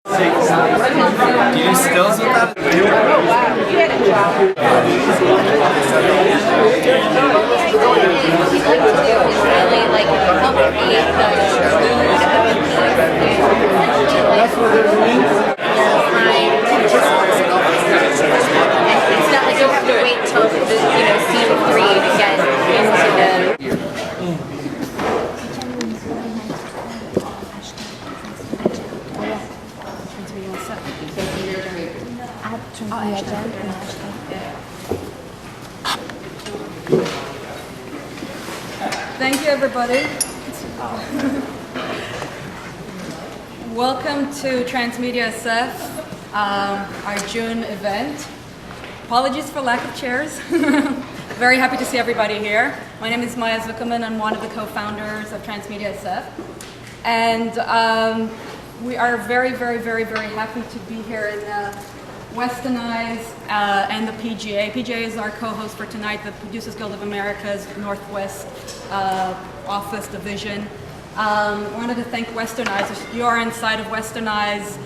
Do you do stills with that? Oh wow, you had a job. What we like to do is really like help create the mood of the piece and it's not like you have to wait till scene 3 to get into the. Thank you, everybody. Welcome to Transmedia SF, our June event. Apologies for lack of chairs. Very happy to see everybody here. My name is Maya Zuckerman. I'm one of the co-founders of Transmedia SF. And we are very, very, very, very happy to be here in Westernize and the PGA. PGA is our co-host for tonight, the Producers Guild of America's Northwest office division. Wanted to thank Westernize. You are inside of Westernize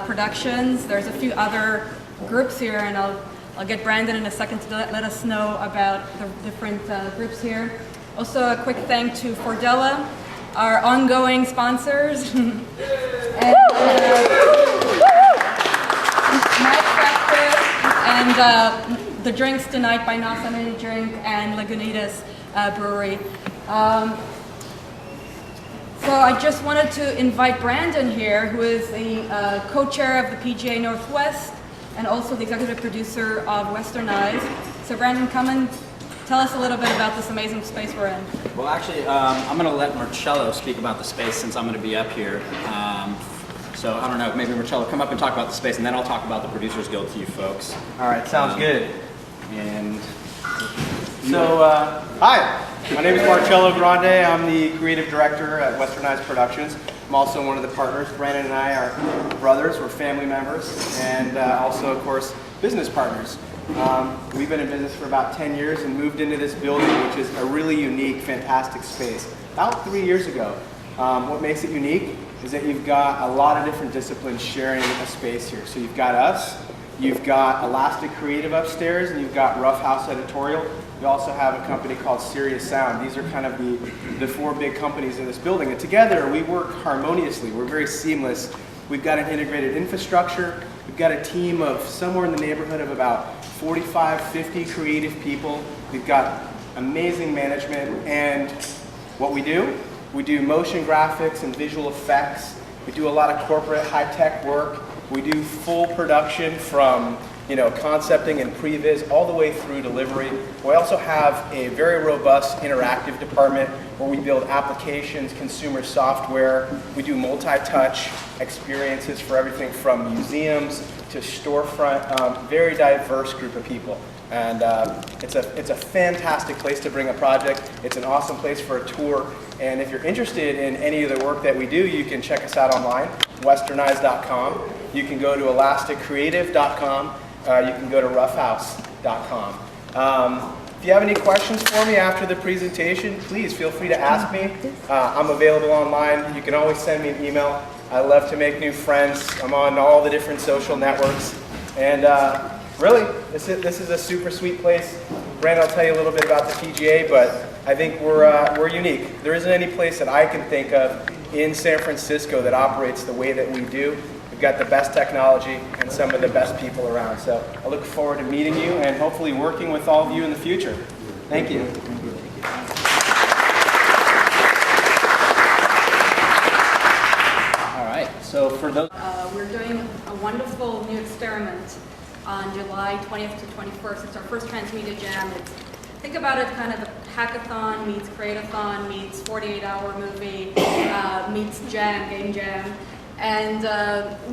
Productions. There's a few other groups here, and I'll get Brandon in a second to let us know about the different groups here. Also, a quick thank to Fordella, our ongoing sponsors. And, and the drinks tonight by Nasamini Drink and Lagunitas Brewery. So I just wanted to invite Brandon here, who is the co-chair of the PGA Northwest and also the executive producer of Westernize. So Brandon, come and tell us a little bit about this amazing space we're in. Well, actually, I'm going to let Marcello speak about the space since I'm going to be up here. So I don't know, maybe Marcello, come up and talk about the space, and then I'll talk about the Producers Guild to you folks. All right, sounds good. And so, hi, my name is Marcello Grande. I'm the creative director at Westernize Productions. I'm also one of the partners. Brandon and I are brothers, we're family members, and also, of course, business partners. We've been in business for about 10 years and moved into this building, which is a really unique, fantastic space, about 3 years ago. What makes it unique is that you've got a lot of different disciplines sharing a space here. So you've got us, you've got Elastic Creative upstairs, and you've got Rough House Editorial. You also have a company called Sirius Sound. These are kind of the four big companies in this building. And together we work harmoniously. We're very seamless. We've got an integrated infrastructure. We've got a team of somewhere in the neighborhood of about 45, 50 creative people. We've got amazing management. And what we do motion graphics and visual effects. We do a lot of corporate high-tech work. We do full production from concepting and previs all the way through delivery. We also have a very robust interactive department where we build applications, consumer software. We do multi-touch experiences for everything from museums to storefront. Very diverse group of people. And it's a fantastic place to bring a project. It's an awesome place for a tour. And if you're interested in any of the work that we do, you can check us out online, westernize.com. You can go to elasticcreative.com. You can go to roughhouse.com. If you have any questions for me after the presentation, please feel free to ask me. I'm available online. You can always send me an email. I love to make new friends. I'm on all the different social networks. And really, this is a super sweet place. Brandon will tell you a little bit about the PGA, but I think we're unique. There isn't any place that I can think of in San Francisco that operates the way that we do. We've got the best technology and some of the best people around. So I look forward to meeting you and hopefully working with all of you in the future. Thank you. all right, so for those... We're doing a wonderful new experiment on July 20th to 21st. It's our first Transmedia Jam. Think about it kind of a hackathon meets create-a-thon meets 48-hour movie meets jam, game jam. And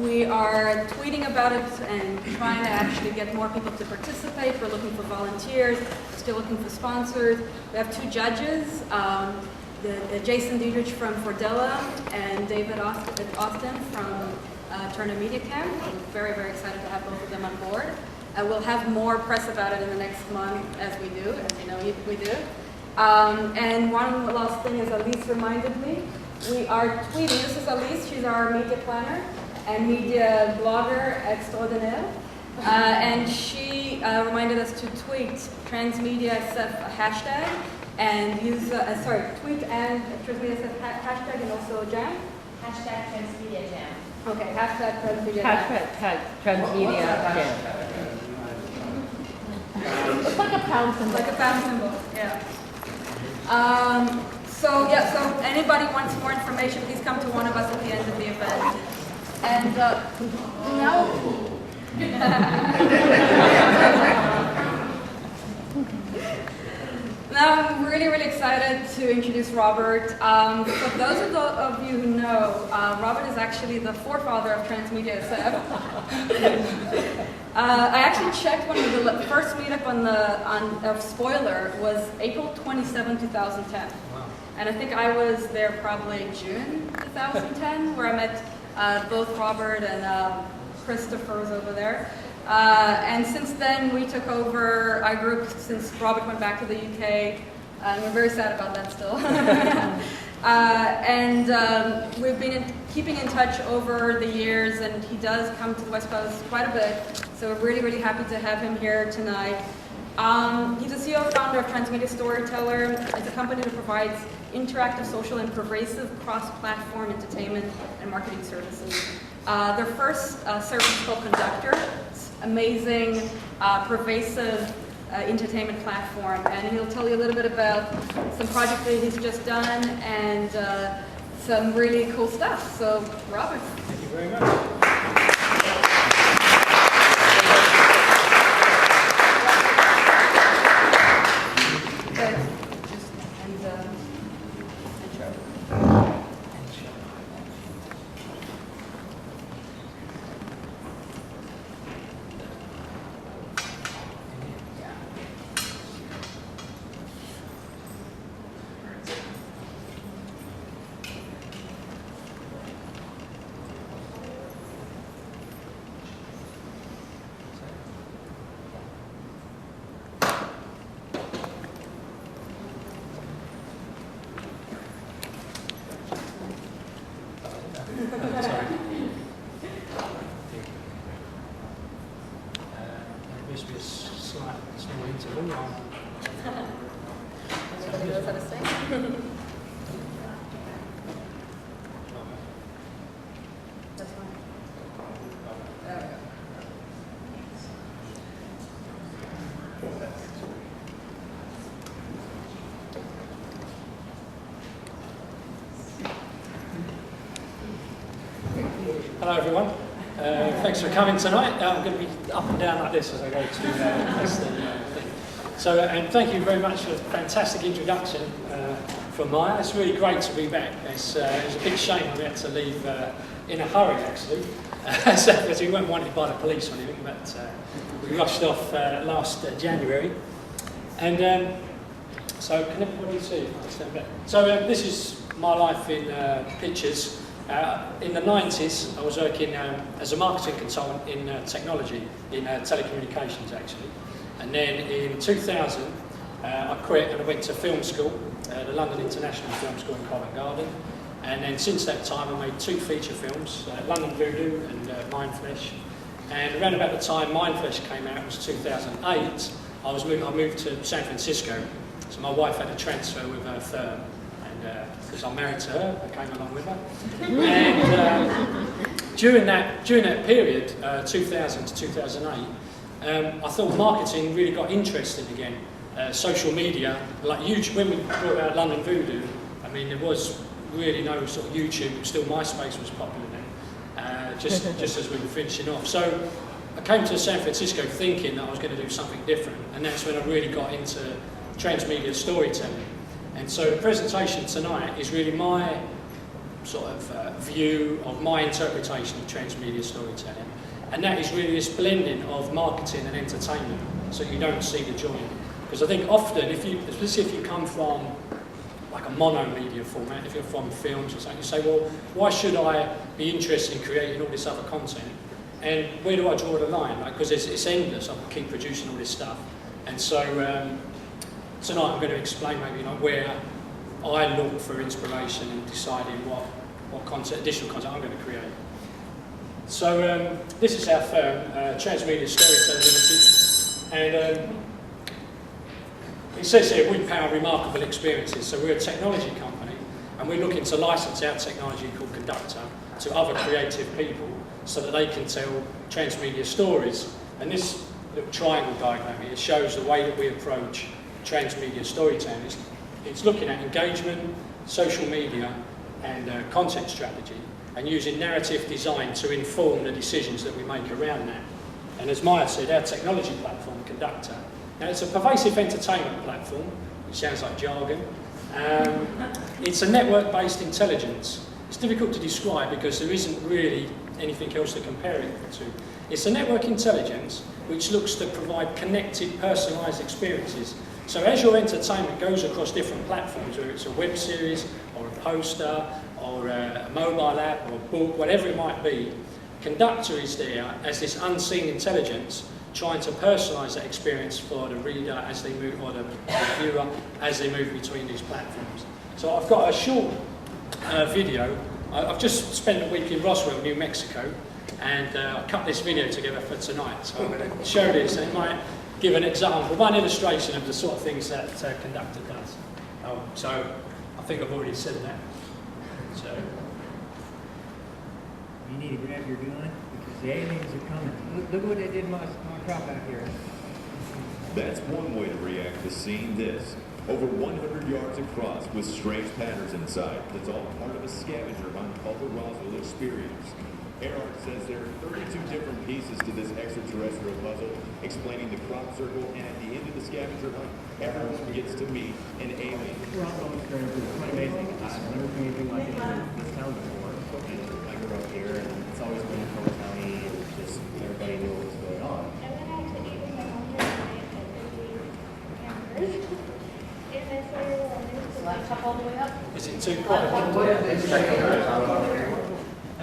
we are tweeting about it and trying to actually get more people to participate. We're looking for volunteers, still looking for sponsors. We have two judges, Jason Diedrich from Fordella and David Austin from Turner Media Camp. I'm very, very excited to have both of them on board. We'll have more press about it in the next month, as we do, as you know we do. And one last thing is Elise reminded me. We are tweeting. This is Elise. She's our media planner. and media blogger extraordinaire. And she reminded us to tweet Transmedia SF hashtag and use, tweet and Transmedia SF hashtag and also jam. Hashtag Transmedia Jam. Okay, hashtag Transmedia Jam. Hashtag Transmedia Jam. It's like a pound symbol. Like a pound symbol, yeah. So anybody wants more information, please come to one of us at the end of the event. And now, now I'm really, really excited to introduce Robert. For those of you who know, Robert is actually the forefather of Transmedia SF. I actually checked when the first meetup of Spoiler was April 27, 2010. Wow. And I think I was there probably June 2010, where I met both Robert and Christopher's over there. And since then, we took over our group since Robert went back to the UK. And we're very sad about that still. We've been keeping in touch over the years, and he does come to the West Coast quite a bit. So we're really, really happy to have him here tonight. He's the CEO and founder of Transmedia Storyteller. It's a company that provides interactive, social, and pervasive cross-platform entertainment and marketing services. Their first service is called Conductor. It's amazing, pervasive entertainment platform, and he'll tell you a little bit about some projects that he's just done and some really cool stuff. So, Robert. Thank you very much. Sorry. There must be a slight small interval. Everybody knows how to sing. That's fine. There we go. Hello everyone. Thanks for coming tonight. I'm going to be up and down like this as I go to this thing. So, and thank you very much for the fantastic introduction from Maya. It's really great to be back. It was a big shame we had to leave in a hurry actually, because we weren't wanted by the police or anything, but we rushed off last January. And so, can everybody see? So this is my life in pictures. In the 90s, I was working as a marketing consultant in technology, in telecommunications actually. And then in 2000, I quit and I went to film school, the London International Film School in Covent Garden. And then since that time, I made 2 feature films, London Voodoo and Mindflesh. And around about the time Mindflesh came out, it was 2008, I moved to San Francisco. So my wife had a transfer with her firm. Because I'm married to her, I came along with her. And during that period, 2000 to 2008, I thought marketing really got interesting again. Social media, like huge, when we brought out London Voodoo, I mean, there was really no sort of YouTube, still MySpace was popular then, just as we were finishing off. So I came to San Francisco thinking that I was going to do something different, and that's when I really got into transmedia storytelling. And so the presentation tonight is really my sort of view of my interpretation of transmedia storytelling. And that is really this blending of marketing and entertainment, so you don't see the joint. Because I think often, especially if you come from like a mono-media format, if you're from films or something, you say, well, why should I be interested in creating all this other content? And where do I draw the line? Because it's endless, I can keep producing all this stuff. And so, tonight I'm going to explain maybe where I look for inspiration in deciding what content, additional content I'm going to create. So this is our firm, Transmedia Storytelling Limited, and it says here, we power remarkable experiences. So we're a technology company, and we're looking to license our technology called Conductor to other creative people so that they can tell transmedia stories. And this little triangle diagram here shows the way that we approach transmedia storytelling. It's looking at engagement, social media, and content strategy, and using narrative design to inform the decisions that we make around that. And as Maya said, our technology platform, Conductor, now it's a pervasive entertainment platform, which sounds like jargon. It's a network-based intelligence. It's difficult to describe because there isn't really anything else to compare it to. It's a network intelligence which looks to provide connected, personalised experiences. So as your entertainment goes across different platforms, whether it's a web series or a poster or a mobile app or a book, whatever it might be, Conductor is there as this unseen intelligence trying to personalise that experience for the reader as they move, or the viewer as they move between these platforms. So I've got a short video. I've just spent a week in Roswell, New Mexico, and I cut this video together for tonight. So I'm going to show this, and it might give an example, one illustration of the sort of things that Conductor does. So I think I've already said that. So you need to grab your gun because the aliens are coming. Look what they did to my crop out here. That's one way to react to seeing this. Over 100 yards across with strange patterns inside. That's all part of a scavenger hunt called the Roswell Experience. Earhart says there are 32 different pieces to this extraterrestrial puzzle, explaining the crop circle, and at the end of the scavenger hunt, everyone gets to meet an alien. Roswell Experience is quite amazing. I've never seen anything like it in this town before. And I grew up here, and it's always been in Coleman County, and just everybody knew what was going on. I went out to eat with my mom the other night at the campers, and I saw your little news. Laptop all the way up? is it too quiet? How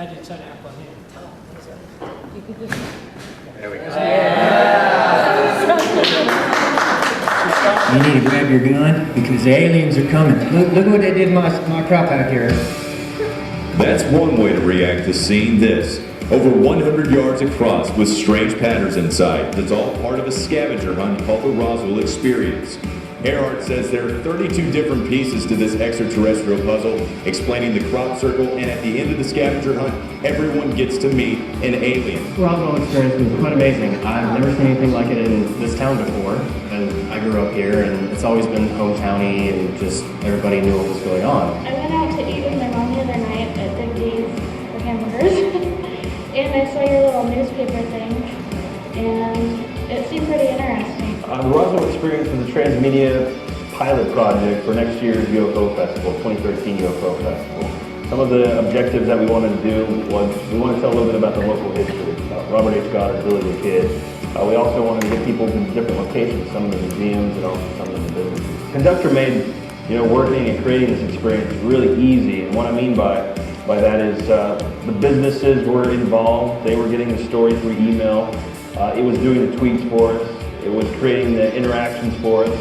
do you turn it up on here? You need to grab your gun because the aliens are coming. Look what they did to my crop out here. That's one way to react to seeing this. Over 100 yards across with strange patterns inside. That's all part of a scavenger hunt called the Roswell Experience. Earhart says there are 32 different pieces to this extraterrestrial puzzle, explaining the crop circle, and at the end of the scavenger hunt, everyone gets to meet an alien. Roswell Experience was quite amazing. I've never seen anything like it in this town before. And I grew up here, and it's always been hometowny, and just everybody knew what was going on. I went out to eat with my mom the other night at the Dave's for hamburgers, and I saw your little newspaper thing, and it seemed pretty interesting. The Roswell Experience was a Transmedia pilot project for next year's UFO Festival, 2013 UFO Festival. Some of the objectives that we wanted to do was we wanted to tell a little bit about the local history, Robert H. Goddard, Billy the Kid. We also wanted to get people to different locations, some of the museums and also some of the businesses. Conductor made, working and creating this experience really easy, and what I mean by that is the businesses were involved. They were getting the story through email. It was doing the tweets for us. It was creating the interactions for us.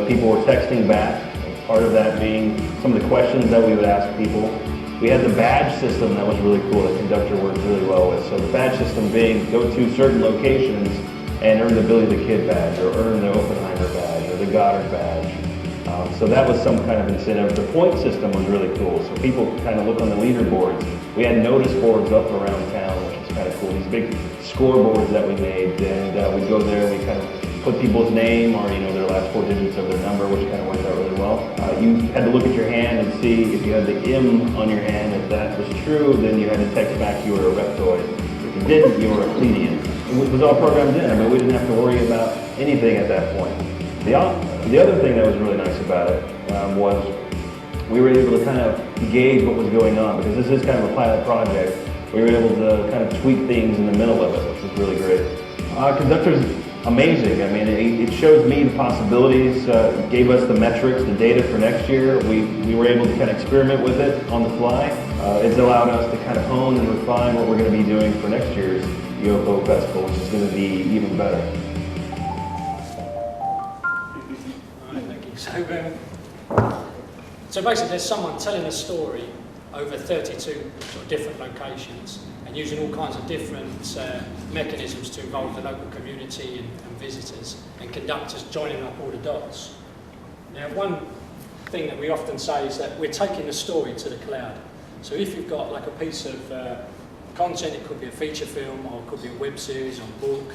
People were texting back. Part of that being some of the questions that we would ask people. We had the badge system that was really cool that Conductor worked really well with. So the badge system being go to certain locations and earn the Billy the Kid badge, or earn the Oppenheimer badge, or the Goddard badge. So that was some kind of incentive. The point system was really cool. So people could kind of look on the leaderboards. We had notice boards up around town, which is kind of cool. These big scoreboards that we made, and we'd go there and we kind of put people's name or their last four digits of their number, which kind of worked out really well. You had to look at your hand and see if you had the M on your hand. If that was true, then you had to text back you were a reptoid. If you didn't, you were a plebeian. It was all programmed in. I mean, we didn't have to worry about anything at that point. The other thing that was really nice about it was we were able to kind of gauge what was going on, because this is kind of a pilot project. We were able to kind of tweak things in the middle of it, which was really great. Conductor's amazing. I mean, it shows me the possibilities, gave us the metrics, the data for next year. We were able to kind of experiment with it on the fly. It's allowed us to kind of hone and refine what we're going to be doing for next year's UFO Festival, which is going to be even better. Thank you. So basically there's someone telling a story over 32 sort of different locations, and using all kinds of different mechanisms to involve the local community and visitors and conductors, joining up all the dots. Now, one thing that we often say is that we're taking the story to the cloud. So if you've got like a piece of content, it could be a feature film or it could be a web series or a book,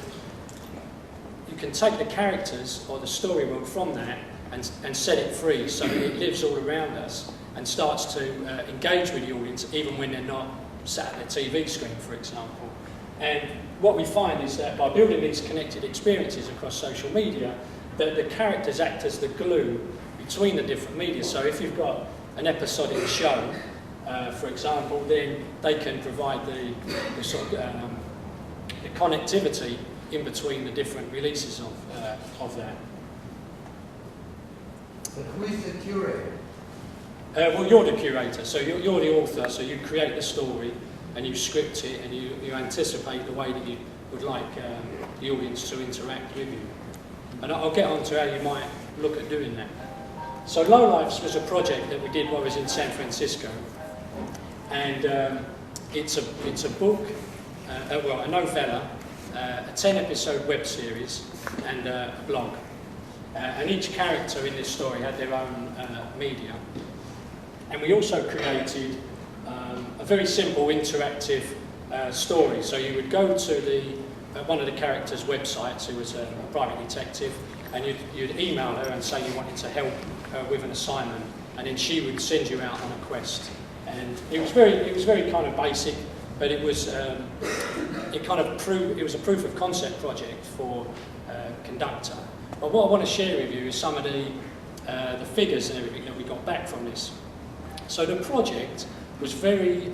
you can take the characters or the story world from that and set it free so that it lives all around us and starts to engage with the audience even when they're not sat at the TV screen, for example. And what we find is that by building these connected experiences across social media, that the characters act as the glue between the different media. So if you've got an episodic show, for example, then they can provide the sort of the connectivity in between the different releases of that. But who is the curator? Well, you're the curator, so you're the author, so you create the story and you script it and you anticipate the way that you would like the audience to interact with you. And I'll get on to how you might look at doing that. So Lowlifes was a project that we did while I was in San Francisco, and it's a book, well, a novella, a 10-episode web series, and a blog. And each character in this story had their own media. And we also created a very simple interactive story. So you would go to one of the characters' websites, who was a private detective, and you'd email her and say you wanted to help her with an assignment, and then she would send you out on a quest. And it was very kind of basic, but it was a proof of concept project for Conductor. But what I want to share with you is some of the figures and everything that we got back from this. So the project was very,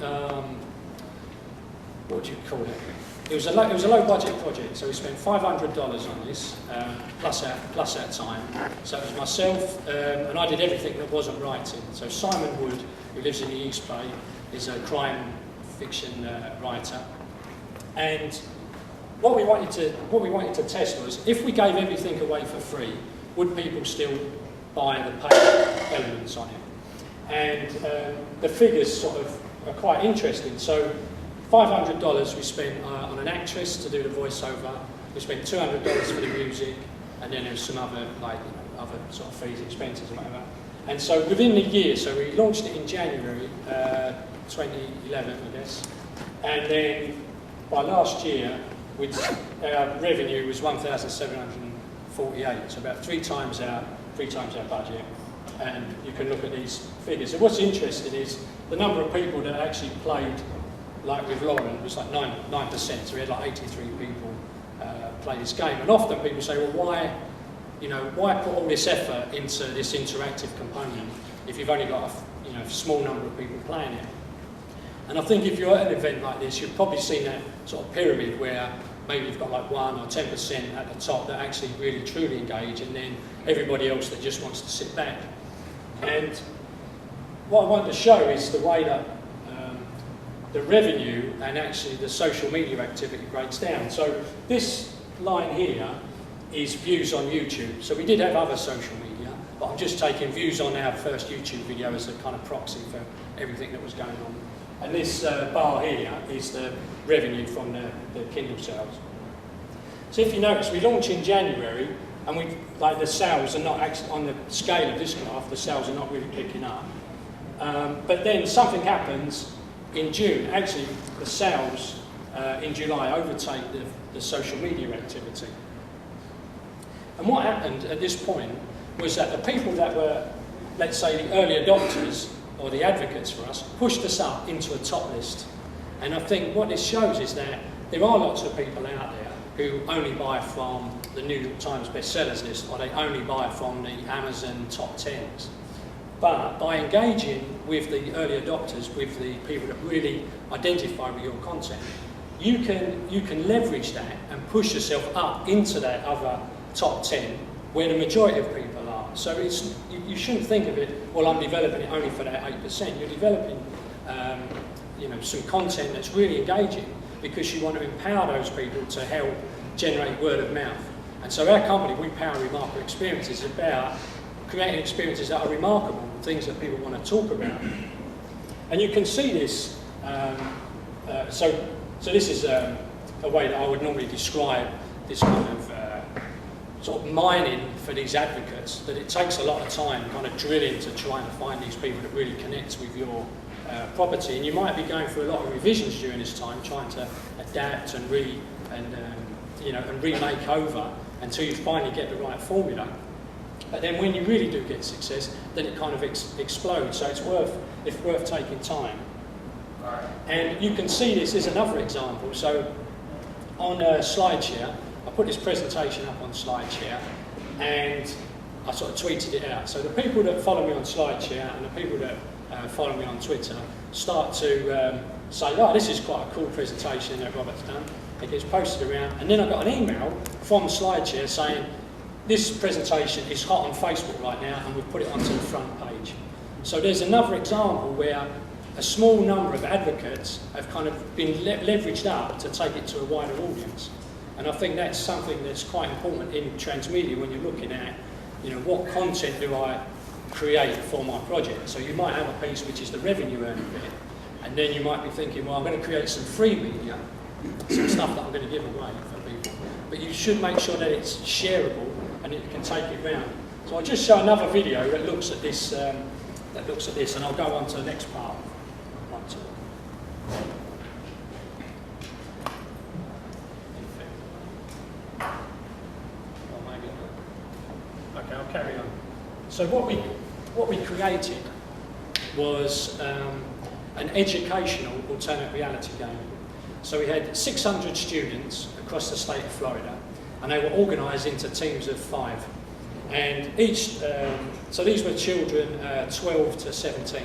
what do you call it? It was a low budget project, so we spent $500 on this, plus our time. So it was myself, and I did everything that wasn't writing. So Simon Wood, who lives in the East Bay, is a crime fiction writer. And what we wanted to test was, if we gave everything away for free, would people still buy the paid elements on it? And the figures sort of are quite interesting. So $500 we spent on an actress to do the voiceover. We spent $200 for the music, and then there's some other other sort of fees, expenses, and whatever. And so within the year, so we launched it in January 2011, I guess, and then by last year, our revenue was 1,748, so about three times our budget. And you can look at these figures. And what's interesting is the number of people that actually played, like with Lauren, was like 9%. So we had like 83 people play this game. And often people say, well, why put all this effort into this interactive component if you've only got a small number of people playing it? And I think if you're at an event like this, you've probably seen that sort of pyramid where maybe you've got like 1 or 10% at the top that actually really truly engage, and then everybody else that just wants to sit back. And what I wanted to show is the way that the revenue and actually the social media activity breaks down. So this line here is views on YouTube. So we did have other social media, but I'm just taking views on our first YouTube video as a kind of proxy for everything that was going on. And this bar here is the revenue from the Kindle sales. So if you notice, we launched in January, and the sales are not actually, on the scale of this graph, the sales are not really picking up. But then something happens in June. Actually, the sales in July overtake the social media activity. And what happened at this point was that the people that were, let's say, the early adopters or the advocates for us, pushed us up into a top list. And I think what this shows is that there are lots of people out there who only buy from the New York Times bestsellers list, or they only buy from the Amazon top 10s. But by engaging with the early adopters, with the people that really identify with your content, you can leverage that and push yourself up into that other top 10 where the majority of people are. So you shouldn't think of it, well, I'm developing it only for that 8%. You're developing some content that's really engaging because you want to empower those people to help generate word of mouth. And so our company, We Power Remarkable Experiences, is about creating experiences that are remarkable, things that people want to talk about. And you can see this. So So this is a way that I would normally describe this kind of sort of mining for these advocates, that it takes a lot of time kind of drilling to try and find these people that really connect with your property. And you might be going through a lot of revisions during this time, trying to adapt and remake over until you finally get the right formula. But then when you really do get success, then it kind of explodes. So it's worth taking time. And you can see this is another example. So on SlideShare, I put this presentation up on SlideShare, and I sort of tweeted it out. So the people that follow me on SlideShare and the people that follow me on Twitter start to say, oh, this is quite a cool presentation that Robert's done. It gets posted around, and then I got an email from SlideShare saying, this presentation is hot on Facebook right now, and we've put it onto the front page. So there's another example where a small number of advocates have kind of been leveraged up to take it to a wider audience. And I think that's something that's quite important in transmedia when you're looking at, you know, what content do I create for my project. So you might have a piece which is the revenue earning bit, and then you might be thinking, well, I'm going to create some free media, some stuff that I'm going to give away for people. But you should make sure that it's shareable and you can take it round. So I'll just show another video that looks at this, and I'll go on to the next part. Okay, I'll carry on. So what we created was an educational alternate reality game. So we had 600 students across the state of Florida, and they were organised into teams of 5. And so these were children 12 to 17.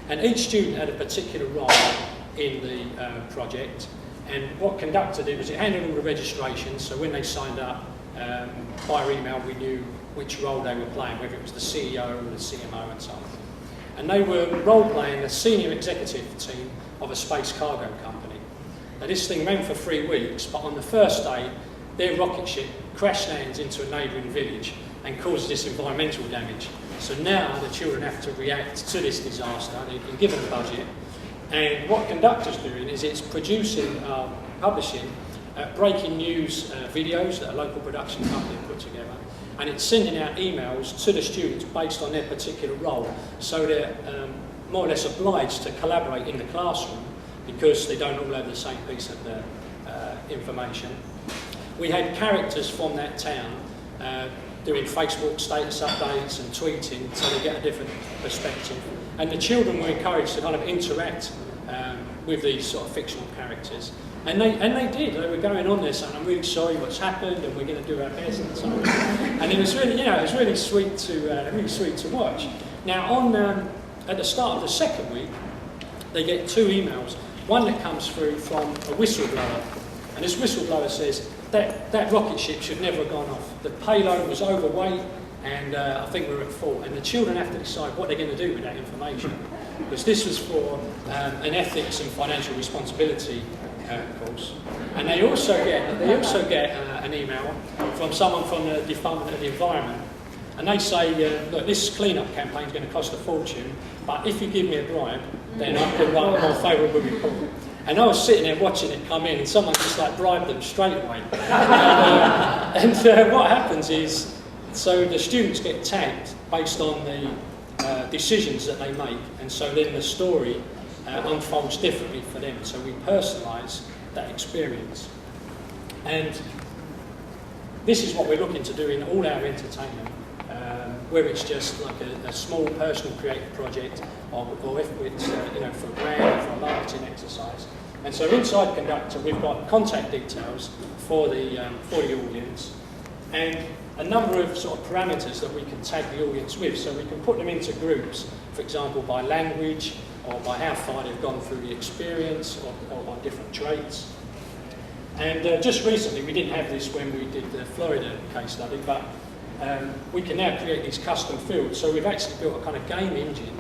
And each student had a particular role in the project. And what Conductor did was it handled all the registrations, so when they signed up, via email we knew which role they were playing, whether it was the CEO or the CMO and so on. And they were role-playing a senior executive team of a space cargo company. Now this thing ran for 3 weeks, but on the first day, their rocket ship crash lands into a neighbouring village and causes this environmental damage. So now the children have to react to this disaster. They've been given a budget. And what Conductor's doing is it's producing, publishing breaking news videos that a local production company put together. And it's sending out emails to the students based on their particular role. So they're more or less obliged to collaborate in the classroom because they don't all have the same piece of information. We had characters from that town doing Facebook status updates and tweeting so they get a different perspective. And the children were encouraged to kind of interact with these sort of fictional characters. And they did. They were going on there saying, I'm really sorry what's happened and we're going to do our best and so on. And it was really, you know, it was really sweet to watch. Now at the start of the second week, they get 2 emails. One that comes through from a whistleblower. And this whistleblower says, that rocket ship should never have gone off. The payload was overweight and I think we're at fault. And the children have to decide what they're going to do with that information. Because this was for an ethics and financial responsibility course. And they also get an email from someone from the Department of the Environment. And they say, look, this clean-up campaign is going to cost a fortune, but if you give me a bribe, then I can write a more favourable report. And I was sitting there watching it come in, and someone just like bribed them straight away. And what happens is, so the students get tagged based on the decisions that they make, and so then the story unfolds differently for them. So we personalise that experience. And this is what we're looking to do in all our entertainment, whether it's just like a small personal creative project, or if it's for a brand or for a marketing exercise. And so inside Conductor, we've got contact details for the audience, and a number of sort of parameters that we can tag the audience with. So we can put them into groups, for example, by language, or by how far they've gone through the experience, or by different traits. And just recently, we didn't have this when we did the Florida case study, but we can now create these custom fields. So we've actually built a kind of game engine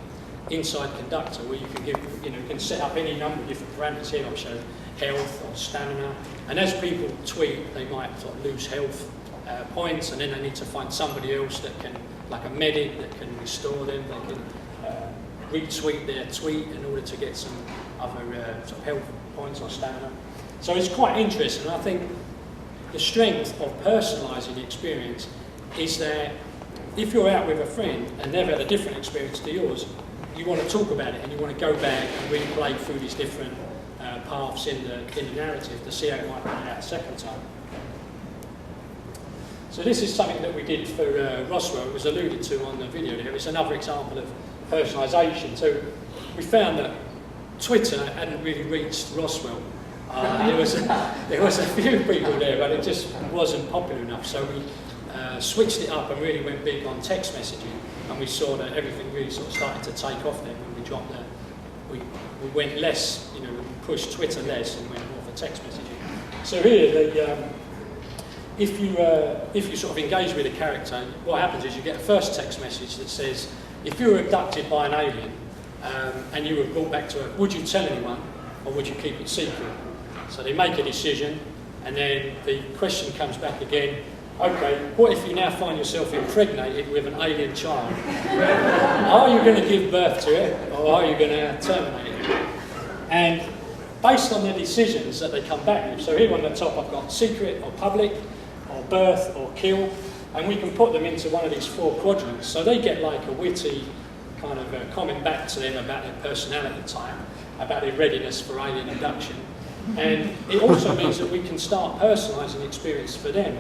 inside Conductor where you can you can set up any number of different parameters. Here I'll show health or stamina. And as people tweet, they might sort of lose health points, and then they need to find somebody else that can, like a medic, that can restore them. They can retweet their tweet in order to get some other sort of health points or stamina. So it's quite interesting. I think the strength of personalising the experience is that if you're out with a friend and they've had a different experience to yours, you want to talk about it and you want to go back and replay through these different paths in the narrative to see how it might play out a second time. So this is something that we did for Roswell. It was alluded to on the video there. It's another example of personalisation. So we found that Twitter hadn't really reached Roswell. There was a few people there, but it just wasn't popular enough. So we switched it up and really went big on text messaging, and we saw that everything really sort of started to take off then when we dropped we went less, we pushed Twitter less and went more for text messaging. So here, if you sort of engage with a character, what happens is you get a first text message that says, if you were abducted by an alien and you were brought back to Earth, would you tell anyone or would you keep it secret? So they make a decision, and then the question comes back again, okay, what if you now find yourself impregnated with an alien child? Are you going to give birth to it, or are you going to terminate it? And based on the decisions that they come back with, so here on the top I've got secret or public, or birth or kill, and we can put them into one of these 4 quadrants. So they get like a witty kind of comment back to them about their personality type, about their readiness for alien abduction. And it also means that we can start personalising the experience for them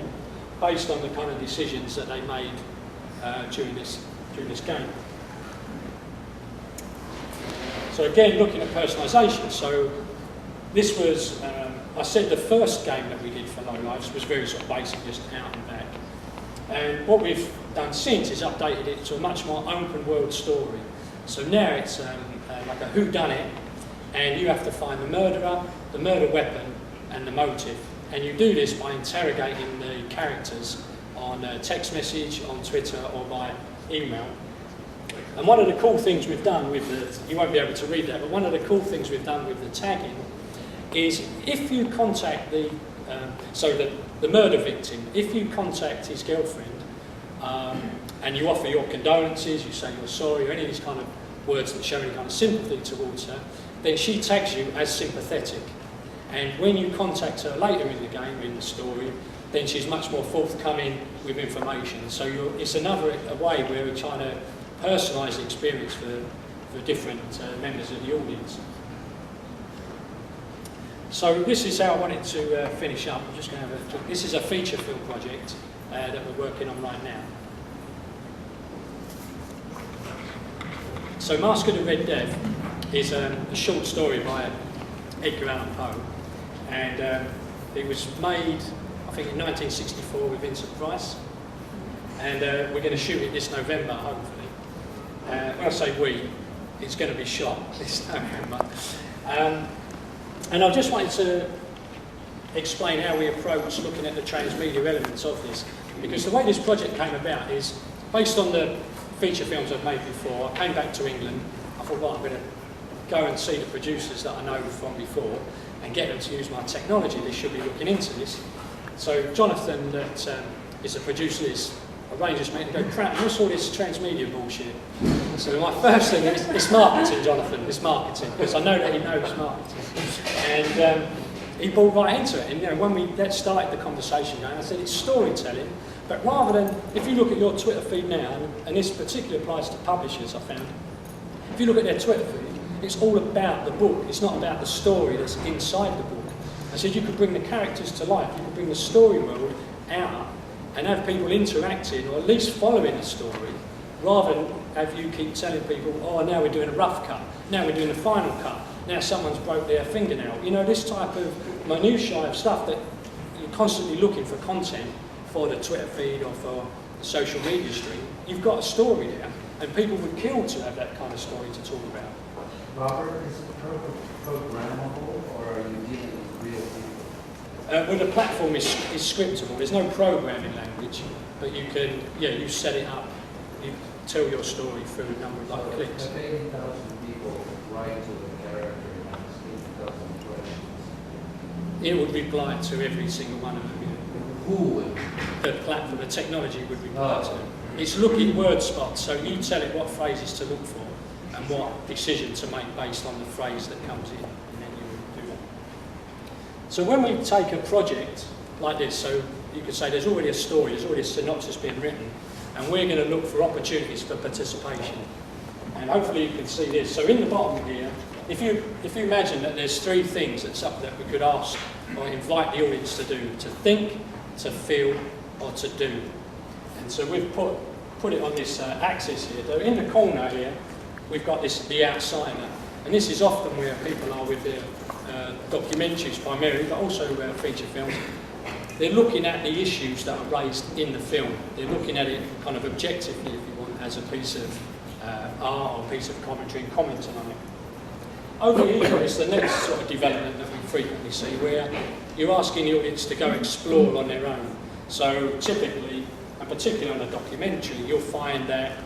based on the kind of decisions that they made during this game. So again, looking at personalisation. So this was, I said the first game that we did for Low Lives was very sort of basic, just out and back. And what we've done since is updated it to a much more open world story. So now it's like a whodunit, and you have to find the murderer, the murder weapon, and the motive. And you do this by interrogating the characters on text message, on Twitter, or by email. And one of the cool things we've done with you won't be able to read that, but one of the cool things we've done with the tagging is if you contact the murder victim, if you contact his girlfriend and you offer your condolences, you say you're sorry, or any of these kind of words that show any kind of sympathy towards her, then she tags you as sympathetic. And when you contact her later in the game, in the story, then she's much more forthcoming with information. So it's another way where we're trying to personalise the experience for different members of the audience. So this is how I wanted to finish up. I'm just going to have this is a feature film project that we're working on right now. So Mask of the Red Death is a short story by Edgar Allan Poe, and it was made, I think, in 1964 with Vincent Price, and we're going to shoot it this November, hopefully. When I say we, it's going to be shot this November. And I just wanted to explain how we approach looking at the transmedia elements of this, because the way this project came about is based on the feature films I've made before. I came back to England. I thought, well, I'm going to go and see the producers that I know from before and get them to use my technology. They should be looking into this. So Jonathan, that is the producer, arranged this, mate, to go, crap, what's all this transmedia bullshit? So my first thing is, it's marketing, Jonathan, it's marketing, because I know that he knows marketing. And he bought right into it. And when we started the conversation going, I said, it's storytelling, but rather than, if you look at your Twitter feed now, and this particularly applies to publishers, I found, if you look at their Twitter feed, it's all about the book. It's not about the story that's inside the book. I said you could bring the characters to life. You could bring the story world out and have people interacting or at least following the story, rather than have you keep telling people, oh, now we're doing a rough cut, now we're doing a final cut, now someone's broke their fingernail. This type of minutiae of stuff that you're constantly looking for content for the Twitter feed or for the social media stream. You've got a story there, and people would kill to have that kind of story to talk about. Robert, is it programmable, or are you dealing with real people? Well, the platform is scriptable. There's no programming language, but you can, you set it up, you tell your story through a number of clicks. If 80,000 people write to the character and ask 80,000 questions, it would reply to every single one of them. who would? The platform, the technology would reply to them. It's looking word spots, so you tell it what phrases to look for and what decision to make based on the phrase that comes in, and then you would do that. So when we take a project like this, so you could say there's already a story, there's already a synopsis being written, and we're going to look for opportunities for participation. And hopefully you can see this. So in the bottom here, if you imagine that there's three things that we could ask or invite the audience to do: to think, to feel, or to do. And so we've put it on this axis here. So in the corner here, we've got the outsider. And this is often where people are with their documentaries primarily, but also feature films. They're looking at the issues that are raised in the film. They're looking at it kind of objectively, if you want, as a piece of art or a piece of commentary and commenting on it. Over here is the next sort of development that we frequently see, where you're asking the audience to go explore on their own. So typically, and particularly on a documentary, you'll find that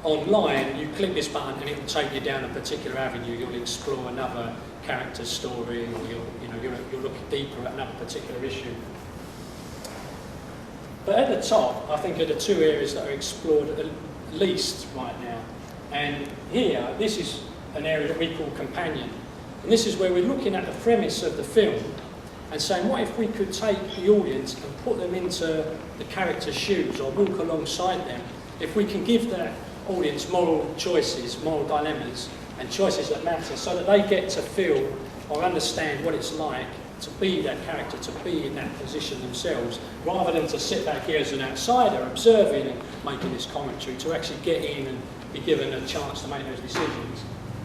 online, you click this button and it will take you down a particular avenue. You'll explore another character's story, or you'll look deeper at another particular issue. But at the top, I think are the two areas that are explored at least right now. And here, this is an area that we call companion. And this is where we're looking at the premise of the film and saying, what if we could take the audience and put them into the character's shoes or walk alongside them? If we can give that audience moral choices, moral dilemmas, and choices that matter, so that they get to feel or understand what it's like to be that character, to be in that position themselves, rather than to sit back here as an outsider observing and making this commentary, to actually get in and be given a chance to make those decisions.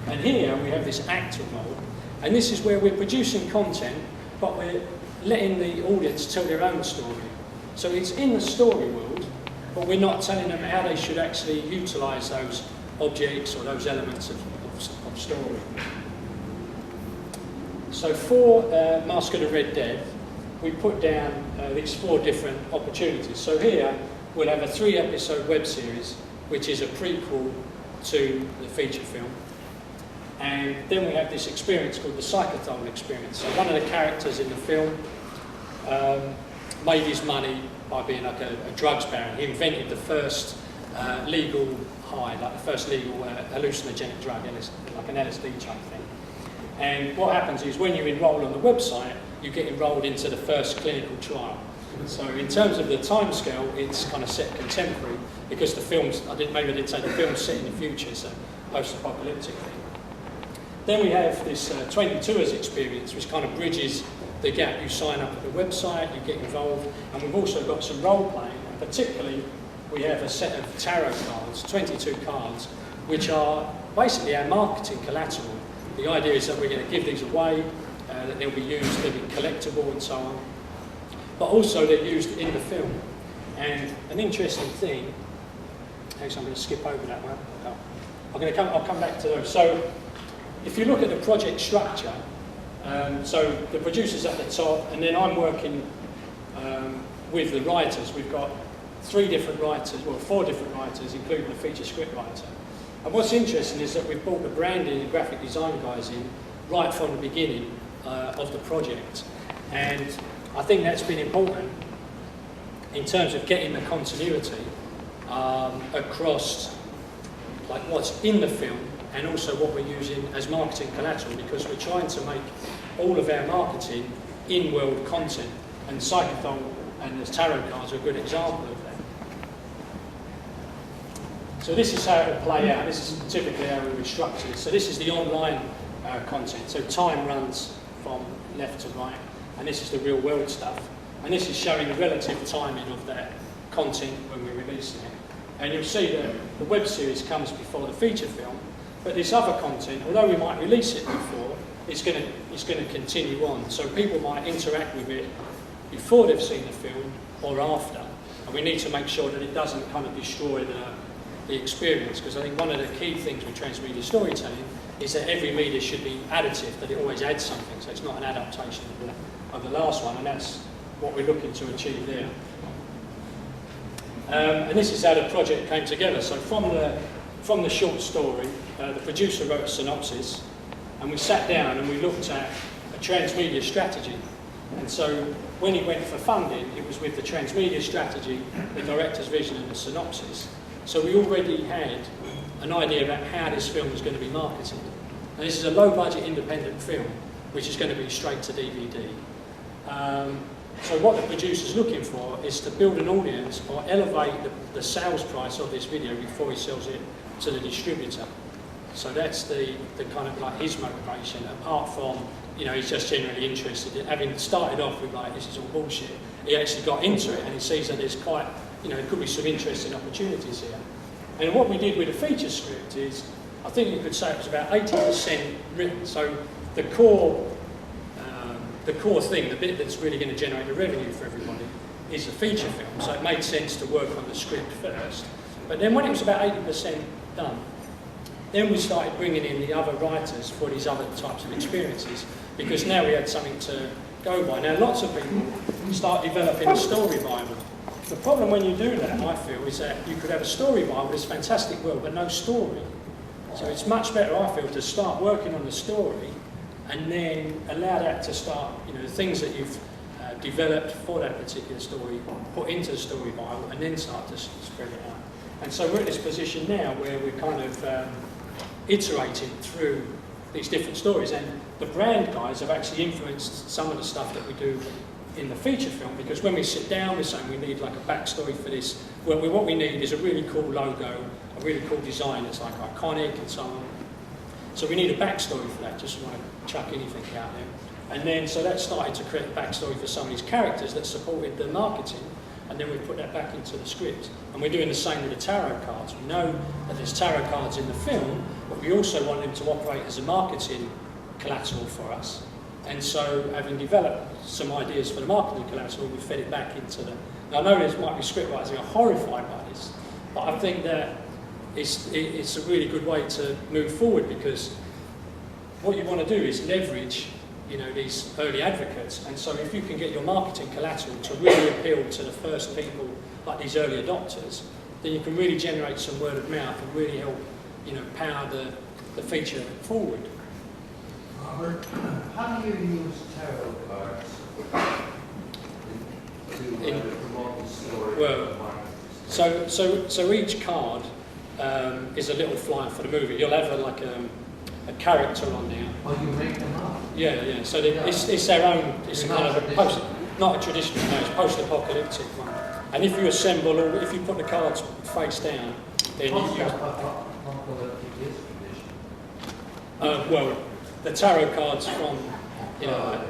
And here we have this actor role, and this is where we're producing content, but we're letting the audience tell their own story. So it's in the story world, but we're not telling them how they should actually utilise those objects or those elements of story. So for Mask of the Red Death, we put down these 4 different opportunities. So here we'll have a 3-episode web series, which is a prequel to the feature film. And then we have this experience called the Psychothol experience. So one of the characters in the film made his money by being like a drugs baron. He invented the first legal high, like the first legal hallucinogenic drug, like an LSD type thing. And what happens is when you enrol on the website, you get enrolled into the first clinical trial. So in terms of the timescale, it's kind of set contemporary, because the film's, maybe I didn't say, the film's set in the future, it's a post-apocalyptic thing. Then we have this 22ers experience, which kind of bridges the gap. You sign up at the website, you get involved, and we've also got some role-playing, and particularly we have a set of tarot cards, 22 cards, which are basically our marketing collateral. The idea is that we're going to give these away, that they'll be used, they'll be collectible and so on. But also they're used in the film. And an interesting thing, actually I'm going to skip over that one. I'll come back to those. So if you look at the project structure, so the producer's at the top, and then I'm working with the writers. We've got 4 different writers, including the feature script writer. And what's interesting is that we've brought the branding and graphic design guys in right from the beginning of the project. And I think that's been important in terms of getting the continuity across like what's in the film and also what we're using as marketing collateral, because we're trying to make all of our marketing in-world content. And Psychothol and the tarot cards are a good example of that. So this is how it will play out. This is typically how we would structure it. So this is the online content. So time runs from left to right, and this is the real world stuff. And this is showing the relative timing of that content when we're releasing it. And you'll see that the web series comes before the feature film, but this other content, although we might release it before, it's going to continue on. So people might interact with it before they've seen the film or after. And we need to make sure that it doesn't kind of destroy the experience, because I think one of the key things with transmedia storytelling is that every media should be additive, that it always adds something, so it's not an adaptation of the last one, and that's what we're looking to achieve there. And this is how the project came together. So from the short story, the producer wrote a synopsis, and we sat down and we looked at a transmedia strategy. And so when he went for funding, it was with the transmedia strategy, the director's vision and the synopsis. So we already had an idea about how this film was going to be marketed. And this is a low-budget independent film, which is going to be straight to DVD. So what the producer's looking for is to build an audience or elevate the sales price of this video before he sells it to the distributor. So that's the kind of like his motivation, apart from, you know, he's just generally interested in, having started off with like, this is all bullshit, he actually got into it and he sees that there's quite, you know, there could be some interesting opportunities here. And what we did with the feature script is, I think you could say it was about 80% written. So the core thing, the bit that's really going to generate the revenue for everybody, is the feature film. So it made sense to work on the script first. But then when it was about 80% done, then we started bringing in the other writers for these other types of experiences, because now we had something to go by. Now lots of people start developing a story Bible. The problem when you do that, I feel, is that you could have a story Bible, this fantastic world, but no story. So it's much better, I feel, to start working on the story and then allow that to start, you know, the things that you've developed for that particular story, put into the story Bible, and then start to spread it out. And so we're in this position now where we're kind of iterating through these different stories, and the brand guys have actually influenced some of the stuff that we do in the feature film, because when we sit down, we're saying we need like a backstory for this. Well, what we need is a really cool logo, a really cool design that's like iconic and so on. So we need a backstory for that, just want to chuck anything out there. And then, so that started to create a backstory for some of these characters that supported the marketing, and then we put that back into the script. And we're doing the same with the tarot cards. We know that there's tarot cards in the film, but we also want them to operate as a marketing collateral for us. And so, having developed some ideas for the marketing collateral, we fed it back into the... Now, I know there might be scriptwriters who are horrified by this, but I think that it's a really good way to move forward, because what you want to do is leverage, you know, these early advocates. And so if you can get your marketing collateral to really appeal to the first people, like these early adopters, then you can really generate some word of mouth and really help, you know, power the feature forward. Robert, how do you use tarot cards to promote the story? Well, so each card is a little flyer for the movie. You'll have a character on there. Oh, you make them up? Yeah. So it's their own. It's a kind of a not a traditional, no, it's post-apocalyptic one. And if you assemble, or if you put the cards face down, then Post-apocalyptic is traditional. well, the tarot cards from, you know,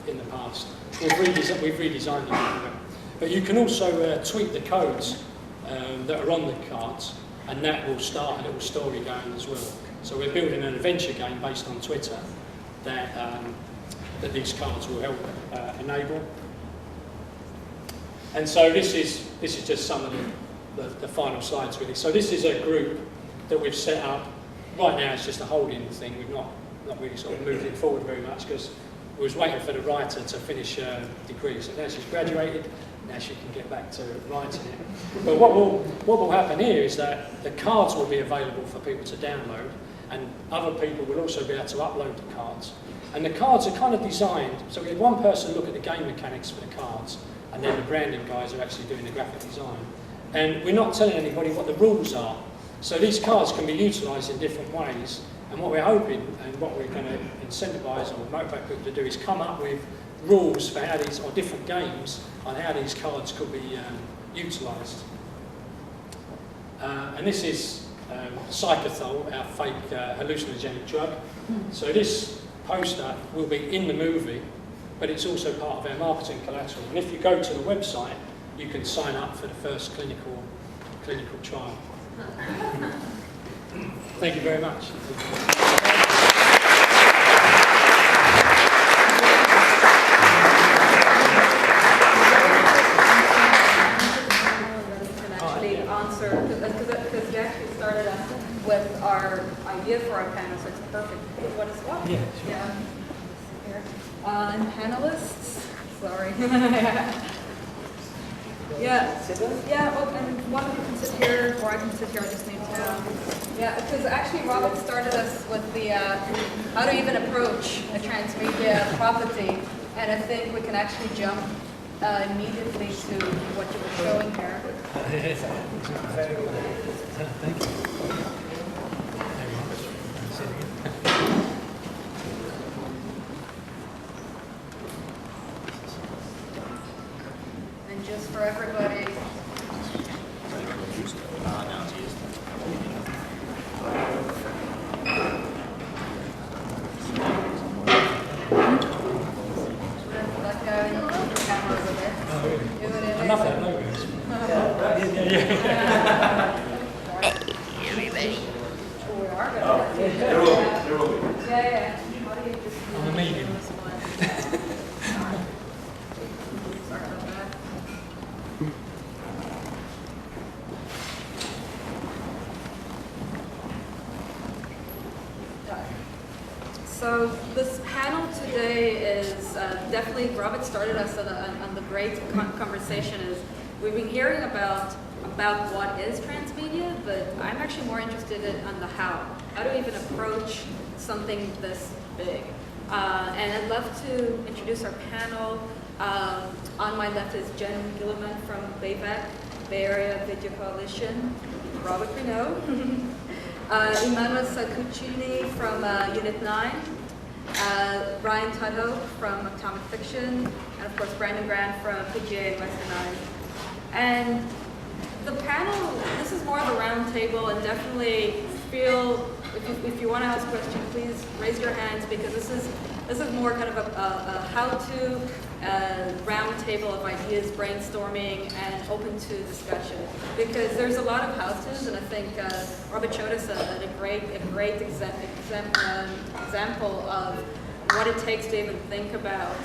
in the past. We've redesigned them. But you can also tweak the codes that are on the cards, and that will start a little story going as well. So we're building an adventure game based on Twitter that these cards will help enable. And so this is just some of the final slides really. So this is a group that we've set up. Right now it's just a holding thing. We've not really sort of moved it forward very much, because we was waiting for the writer to finish a degree. So now she's graduated, now she can get back to writing it. But what will happen here is that the cards will be available for people to download, and other people will also be able to upload the cards. And the cards are kind of designed, so we had one person look at the game mechanics for the cards, and then the branding guys are actually doing the graphic design. And we're not telling anybody what the rules are. So these cards can be utilised in different ways. And what we're hoping, and what we're going to incentivise or motivate people to do, is come up with rules for how these, or different games on how these cards could be utilised. And this is Psychothol, our fake hallucinogenic drug. So this poster will be in the movie, but it's also part of our marketing collateral. And if you go to the website, you can sign up for the first clinical trial. Thank you very much. Because you actually started us with our idea for our panel, so it's perfect. What is what? Yeah, sure. Yeah. And panelists, sorry. Yeah, well, and one of you can sit here, or I can sit here, I just need to, yeah, because actually Robert started us with the, how to even approach a transmedia property, and I think we can actually jump immediately to what you were showing here. Thank you. just for everybody. Now it's used. Let go and put the camera over there. Do what it I is. love that logo. Yeah. We are gonna. Yeah. I'm a medium. Sorry about that. So this panel today is definitely, Robert started us on the great conversation is we've been hearing about what is transmedia, but I'm actually more interested on the how. How do we even approach something this big? And I'd love to introduce our panel. On my left is Jen Gilliman from BayVac, Bay Area Video Coalition, Robert Renaud, Emmanuel Sacuccini from Unit 9, Ryan Tudhope from Atomic Fiction, and of course Brandon Grant from PGA and Western 9. And the panel, this is more of a round table, and definitely feel, if you want to ask a question, please raise your hands, because this is more kind of a how-to round table of ideas, brainstorming, and open to discussion. Because there's a lot of how-tos, and I think Robert showed us a great example of what it takes to even think about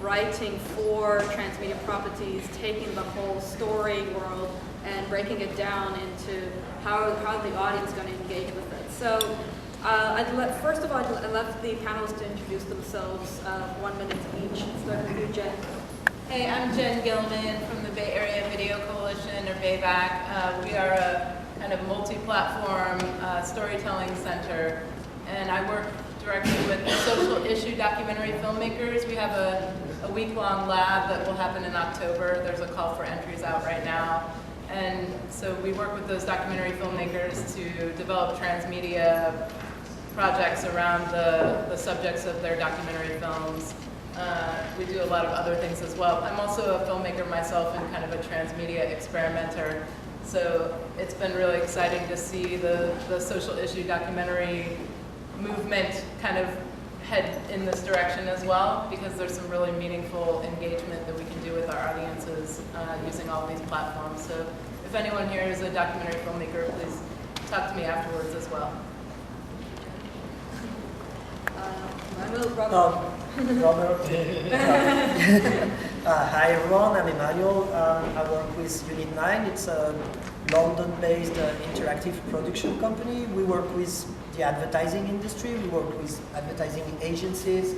writing for transmedia properties, taking the whole story world and breaking it down into how the audience is going to engage with it. So first of all, I'd love the panelists to introduce themselves, 1 minute each. Start with you, Jen. Hey, I'm Jen Gilman from the Bay Area Video Coalition, or BayVac. We are a kind of multi-platform storytelling center, and I work directly with social issue documentary filmmakers. We have a week-long lab that will happen in October. There's a call for entries out right now. And so we work with those documentary filmmakers to develop transmedia projects around the subjects of their documentary films. We do a lot of other things as well. I'm also a filmmaker myself and kind of a transmedia experimenter. So it's been really exciting to see the social issue documentary movement kind of head in this direction as well, because there's some really meaningful engagement that we can do with our audiences using all these platforms. So if anyone here is a documentary filmmaker, please talk to me afterwards as well. Robert. Hi everyone, I'm Emmanuel. I work with Unit 9. It's a London-based interactive production company. We work with the advertising industry, we work with advertising agencies,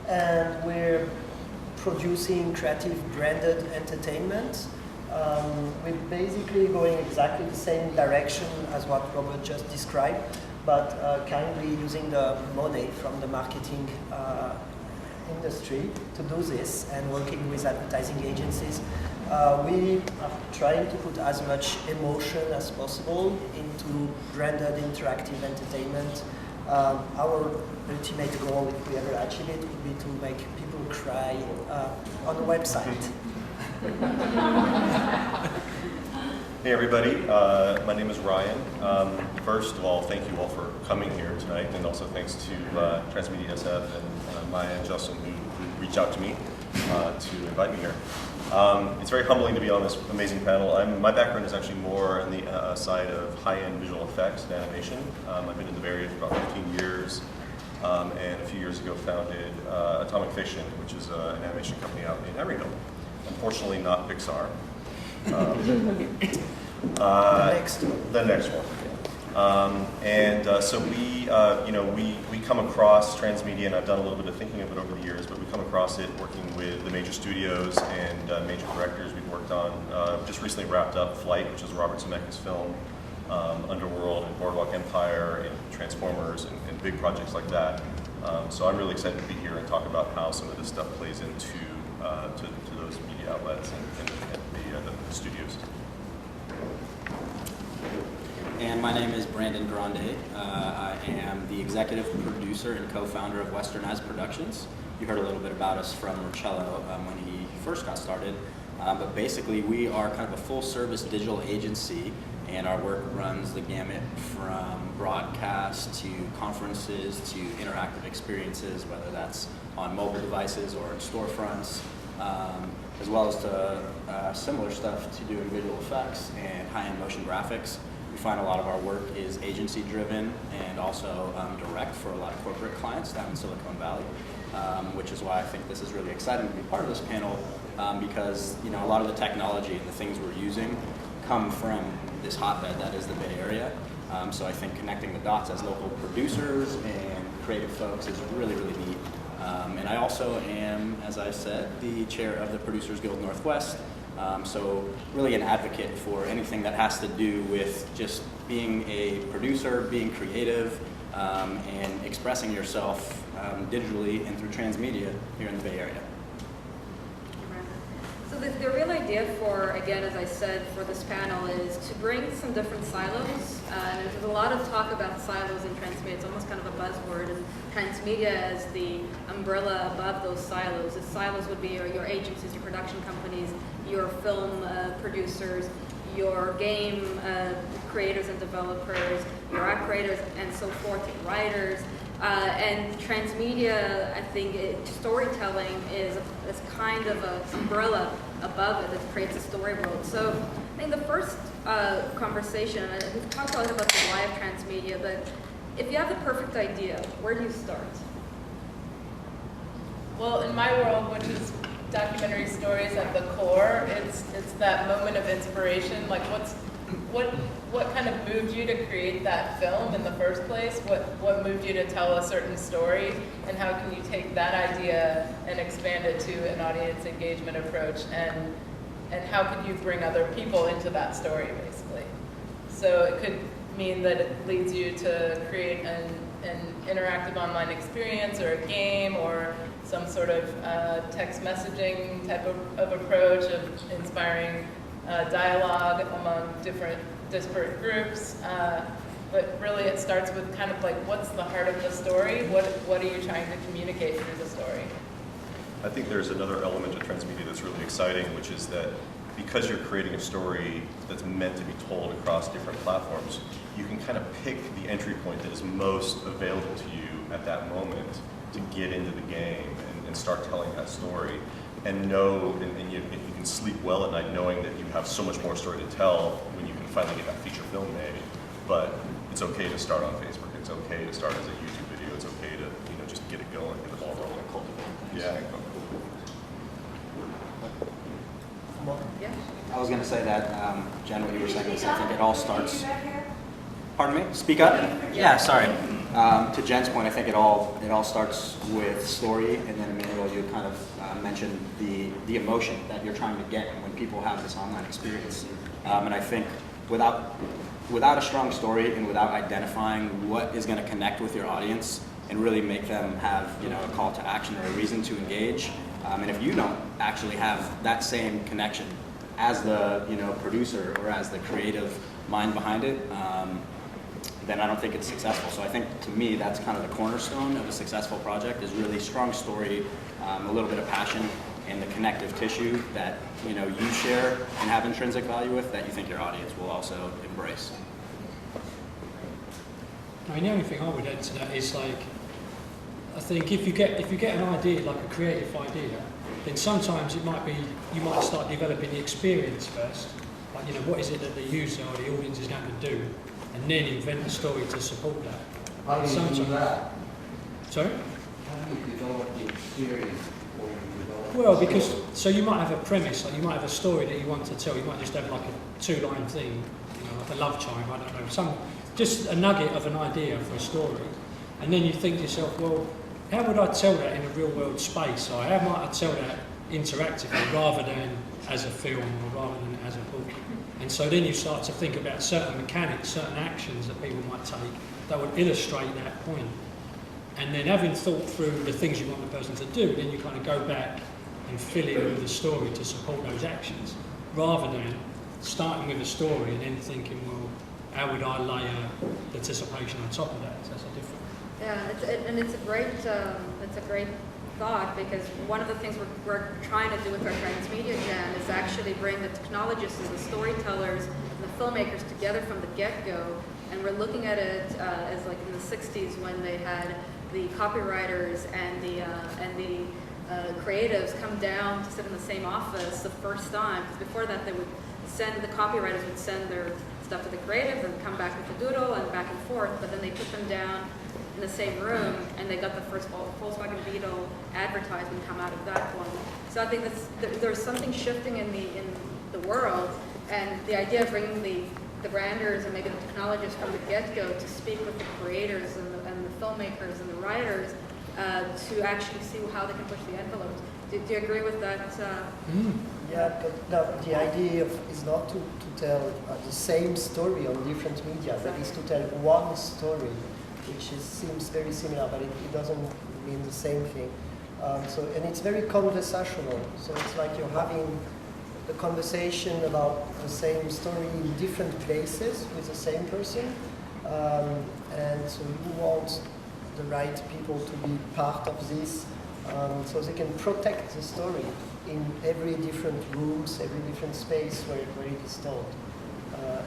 and we're producing creative branded entertainment. We're basically going exactly the same direction as what Robert just described, but kindly using the money from the marketing industry to do this and working with advertising agencies. We are trying to put as much emotion as possible into branded interactive entertainment. Our ultimate goal, if we ever achieve it, would be to make people cry on a website. Hey everybody, my name is Ryan. First of all, thank you all for coming here tonight, and also thanks to Transmedia SF and Maya and Justin who reached out to me to invite me here. It's very humbling to be on this amazing panel. My background is actually more on the side of high-end visual effects and animation. I've been in the Bay Area for about 15 years, and a few years ago founded Atomic Fiction, which is an animation company out in Emeryville. Unfortunately, not Pixar. The next one. So we come across Transmedia, and I've done a little bit of thinking of it over the years, but we come across it working with the major studios and major directors. We've worked on, just recently wrapped up Flight, which is Robert Zemeckis' film, Underworld and Boardwalk Empire and Transformers and big projects like that. So I'm really excited to be here and talk about how some of this stuff plays into to those media outlets and the studios. And my name is Brandon Grande. I am the executive producer and co-founder of Westernized Productions. you heard a little bit about us from Marcello when he first got started. But basically, we are kind of a full-service digital agency, and our work runs the gamut from broadcast to conferences to interactive experiences, whether that's on mobile devices or in storefronts, as well as to similar stuff to doing visual effects and high-end motion graphics. We find a lot of our work is agency-driven and also direct for a lot of corporate clients down in Silicon Valley, which is why I think this is really exciting to be part of this panel, because a lot of the technology and the things we're using come from this hotbed that is the Bay Area. So I think connecting the dots as local producers and creative folks is really, really neat. And I also am, as I said, the chair of the Producers Guild Northwest. So really an advocate for anything that has to do with just being a producer, being creative, and expressing yourself digitally and through transmedia here in the Bay Area. So the real idea for, again, as I said, for this panel is to bring some different silos. And there's a lot of talk about silos in transmedia. It's almost kind of a buzzword. And transmedia as the umbrella above those silos. The silos would be your agencies, your production companies, your film producers, your game creators and developers, your app creators, and so forth, writers. And transmedia, I think storytelling is kind of an umbrella above it that creates a story world. So I think the first conversation, we've talked a lot about the why of transmedia, but if you have the perfect idea, where do you start? Well, in my world, which is documentary stories at the core, it's that moment of inspiration. Like what kind of moved you to create that film in the first place? What moved you to tell a certain story? And how can you take that idea and expand it to an audience engagement approach? And how could you bring other people into that story, basically? So it could mean that it leads you to create an interactive online experience or a game or some sort of text messaging type of approach of inspiring dialogue among different disparate groups. But really it starts with kind of like, what's the heart of the story? What are you trying to communicate through the story? I think there's another element of transmedia that's really exciting, which is that because you're creating a story that's meant to be told across different platforms, you can kind of pick the entry point that is most available to you at that moment to get into the game and start telling that story. And know, and you can sleep well at night knowing that you have so much more story to tell when you can finally get that feature film made. But it's okay to start on Facebook. It's okay to start as a YouTube video. It's okay to just get it going, get the ball rolling. Yeah. Yeah. I was going to say that, Jen, what you were saying is I think it all starts. Pardon me? Speak up? Yeah, sorry. To Jen's point, I think it all starts with story, and then Emmanuel, you kind of mentioned the emotion that you're trying to get when people have this online experience. And I think without a strong story and without identifying what is going to connect with your audience and really make them have a call to action or a reason to engage, and if you don't actually have that same connection as the producer or as the creative mind behind it, then I don't think it's successful. So I think, to me, that's kind of the cornerstone of a successful project is really strong story, a little bit of passion, and the connective tissue that you share and have intrinsic value with that you think your audience will also embrace. I mean, the only thing I would add to that is like, I think if you get an idea, like a creative idea, then sometimes it might be you might start developing the experience first. Like what is it that the user or the audience is going to do? And then invent a story to support that. How do you do that? Sorry? How do you develop the experience before you develop Well, because, so you might have a premise, like you might have a story that you want to tell, you might just have like a 2-line thing, like a love chime, I don't know, just a nugget of an idea for a story. And then you think to yourself, well, how would I tell that in a real world space? Or how might I tell that interactively rather than as a film or rather than as a book? And so then you start to think about certain mechanics, certain actions that people might take that would illustrate that point. And then having thought through the things you want the person to do, then you kind of go back and fill in with the story to support those actions, rather than starting with a story and then thinking, well, how would I layer participation on top of that? So that's a different. Yeah, it's a great thought, because one of the things we're trying to do with our Transmedia Jam is actually bring the technologists and the storytellers and the filmmakers together from the get-go. And we're looking at it as like in the 60s when they had the copywriters and the creatives come down to sit in the same office the first time. Because before that, the copywriters would send their stuff to the creatives and come back with a doodle and back and forth, but then they put them down in the same room and they got the first Volkswagen Beetle advertisement come out of that one. So I think there's something shifting in the world, and the idea of bringing the branders and maybe the technologists from the get-go to speak with the creators and the filmmakers and the writers to actually see how they can push the envelopes. Do you agree with that? Yeah, but the idea is not to tell the same story on different media, but is to tell one story, which seems very similar, but it doesn't mean the same thing. And it's very conversational. So it's like you're having the conversation about the same story in different places with the same person. And so you want the right people to be part of this, so they can protect the story in every different rooms, every different space where it is told.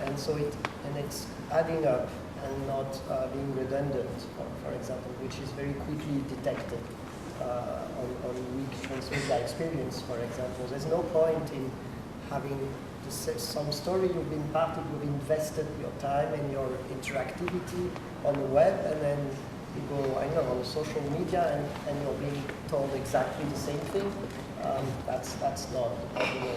And it's adding up and not being redundant, for example, which is very quickly detected on weak transmedia experience, for example. There's no point in having some story you've been part of, you've invested your time and your interactivity on the web, and then you go, I don't know, on social media and you're being told exactly the same thing. That's not the way.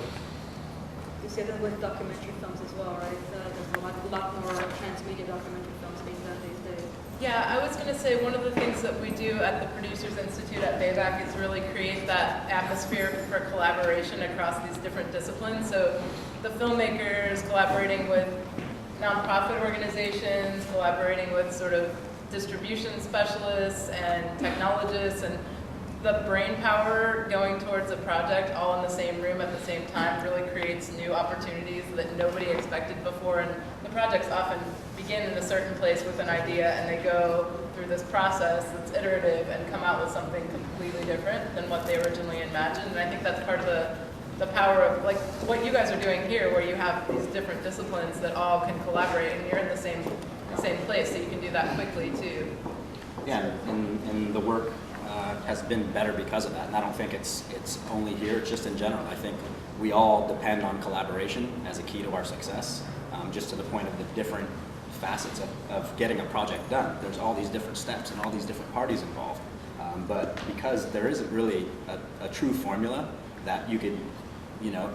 You see that with documentary films as well, right? There's a lot more transmedia documentary films being done these days. Yeah, I was going to say one of the things that we do at the Producers Institute at Bayback is really create that atmosphere for collaboration across these different disciplines. So the filmmakers collaborating with nonprofit organizations, collaborating with sort of distribution specialists and technologists, and the brain power going towards a project all in the same room at the same time really creates new opportunities that nobody expected before. And the projects often begin in a certain place with an idea, and they go through this process that's iterative and come out with something completely different than what they originally imagined. And I think that's part of the power of like what you guys are doing here, where you have these different disciplines that all can collaborate, and you're in the same place, so you can do that quickly too. Yeah, and the work has been better because of that. And I don't think it's only here, it's just in general. I think we all depend on collaboration as a key to our success, just to the point of the different facets of getting a project done. There's all these different steps and all these different parties involved. But because there isn't really a true formula that you could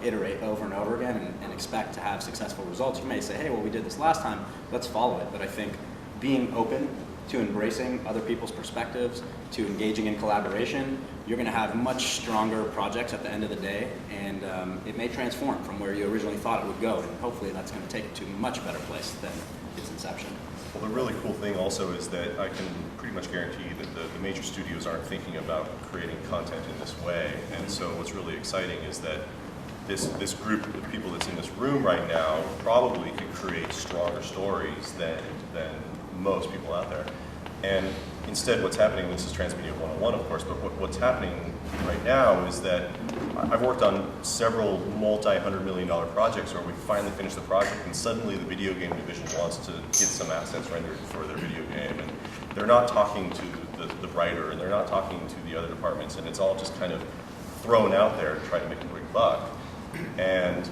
iterate over and over again and expect to have successful results, you may say, hey, well, we did this last time, let's follow it. But I think being open to embracing other people's perspectives, to engaging in collaboration, you're going to have much stronger projects at the end of the day, and it may transform from where you originally thought it would go, and hopefully that's going to take it to a much better place than its inception. Well, the really cool thing also is that I can pretty much guarantee you that the major studios aren't thinking about creating content in this way, and so what's really exciting is that this group of people that's in this room right now probably could create stronger stories than most people out there. And instead what's happening, this is Transmedia 101 of course, but what's happening right now is that I've worked on several multi-$100 million projects where we finally finish the project and suddenly the video game division wants to get some assets rendered for their video game. And they're not talking to the writer, and they're not talking to the other departments, and it's all just kind of thrown out there to try to make a quick buck. And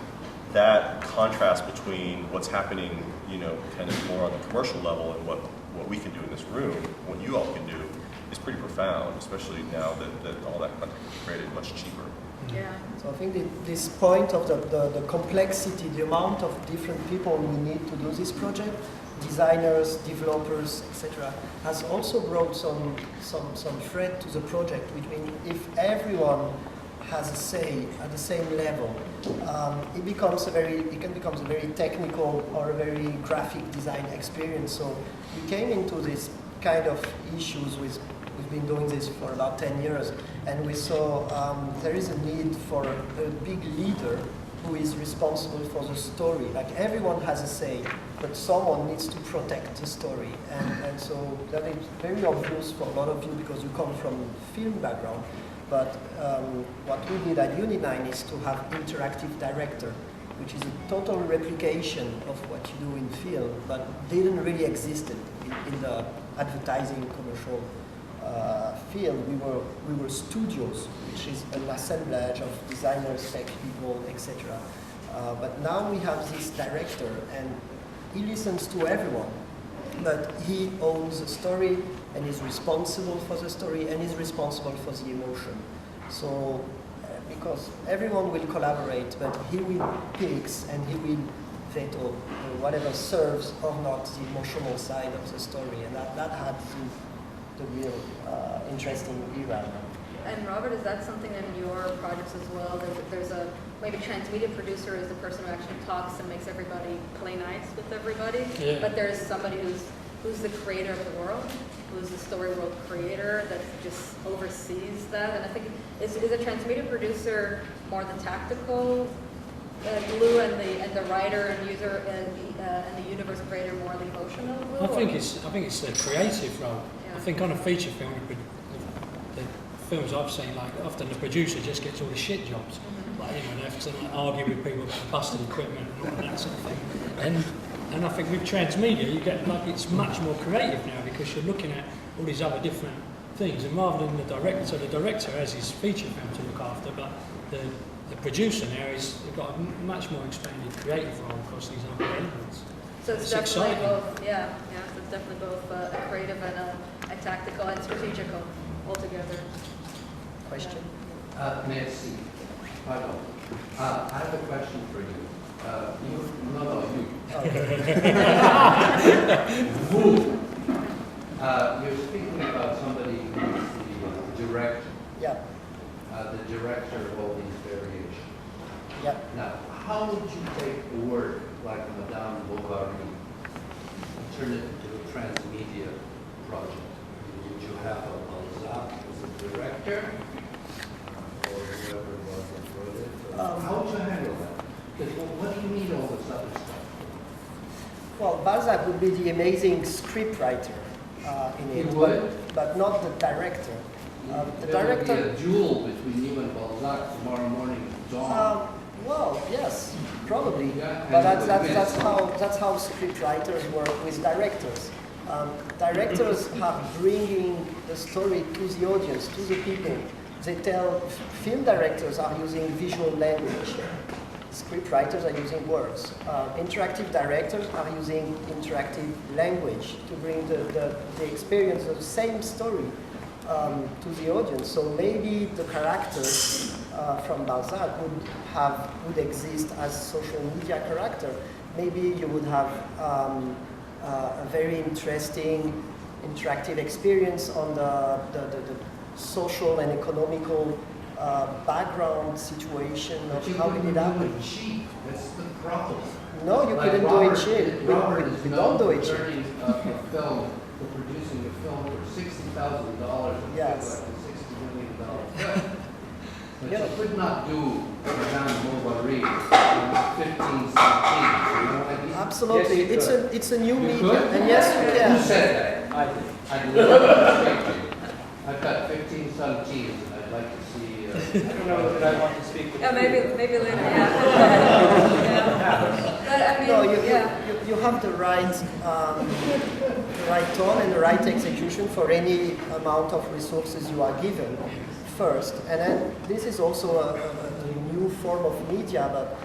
that contrast between what's happening, kind of more on the commercial level and what we can do in this room, what you all can do, is pretty profound, especially now that all that content is created much cheaper. Yeah. So I think this point of the complexity, the amount of different people we need to do this project, designers, developers, etc., has also brought some threat to the project, which means if everyone has a say at the same level, it can become a very technical or a very graphic design experience. So we came into this kind of issues we've been doing this for about 10 years, and we saw there is a need for a big leader who is responsible for the story. Like everyone has a say, but someone needs to protect the story. And so that is very obvious for a lot of you because you come from film background. But what we did at Unit 9 is to have interactive director, which is a total replication of what you do in film, but didn't really exist in the advertising commercial field. We were studios, which is an assemblage of designers, tech people, etc. But now we have this director, and he listens to everyone, but he owns the story and is responsible for the story and is responsible for the emotion. So, because everyone will collaborate, but he will pick and he will veto whatever serves or not the emotional side of the story, and that had the real interesting era. And Robert, is that something in your projects as well? There's a maybe transmedia producer is the person who actually talks and makes everybody play nice with everybody. Yeah. But there's somebody who's the creator of the world, who's the story world creator that just oversees that. And I think is a transmedia producer more the tactical glue, and the writer and user and the universe creator more the emotional glue? I think it's the creative role. Yeah. I think on a feature film, the films I've seen, like often the producer just gets all the shit jobs. Like, you know, they have to like, argue with people about busted equipment and all that sort of thing. And I think with transmedia, you get like it's much more creative now because you're looking at all these other different things, and rather than the director, so the director has his feature film to look after, but the producer now is got a much more expanded creative role across these other elements. So it's definitely exciting. both, yeah. So it's definitely both a creative and a tactical and strategical altogether. Question? Merci. Pardon. I have a question for you. You. Who? You're speaking about somebody who's the director. Yeah. The director of all these variations. Yeah. Now, how would you take a work like Madame Bovary and turn it into a transmedia project? Would you have a Balzac as a director? Or whoever it was that wrote it? How would you handle that? Because what do you need all this other stuff? Well, Balzac would be the amazing scriptwriter in it, He would? but not the director. The There director. would be a duel between you and Balzac tomorrow morning at dawn. Well, yes, probably. Yeah, But and that's how scriptwriters work with directors. Directors are bringing the story to the audience, to the people. They tell. Film directors are using visual language. Scriptwriters are using words. Interactive directors are using interactive language to bring the experience of the same story to the audience. So maybe the characters from Balzac would exist as social media character. Maybe you would have a very interesting interactive experience on the social and economical background situation of how did it happen. Do it cheap. That's the problem. No, you couldn't do it cheap. We don't do it cheap. Turning a film, for producing a film for $60,000. Yes. Like a $60 million film. But you could not do Madame Bovary in 15 centimes. You know what I mean? Absolutely, Yes, it's a new you medium, could? and yes, you can. Who said that? I did. I'd love to speak to you. I've got 15 centimes, and I'd like to see. I don't know that I want to speak with Yeah, maybe later. Yeah. But I mean, No, yeah. you have the right tone and the right execution for any amount of resources you are given first. And then this is also a new form of media, but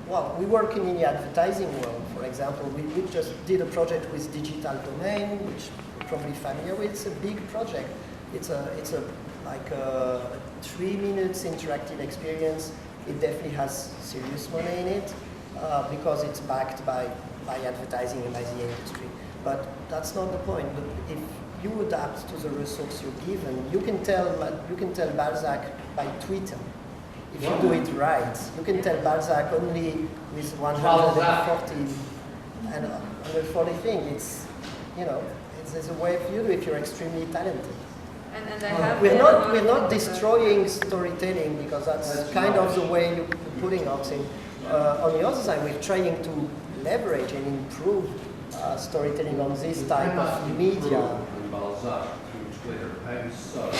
well, we work in the advertising world. For example, we just did a project with Digital Domain, which you're probably familiar with. It's a big project. It's a 3 minutes interactive experience. It definitely has serious money in it because it's backed by advertising and by the industry. But that's not the point. If you adapt to the resource you're given, you can tell Balzac by Twitter. If you do it right, you can tell Balzac only with 140 and 140 things. It's there's a way for you if you're extremely talented. And they have We're not destroying storytelling because that's kind of the way you're putting out things. On the other side, we're trying to leverage and improve storytelling on this type of media. Balzac through Twitter. I'm sorry.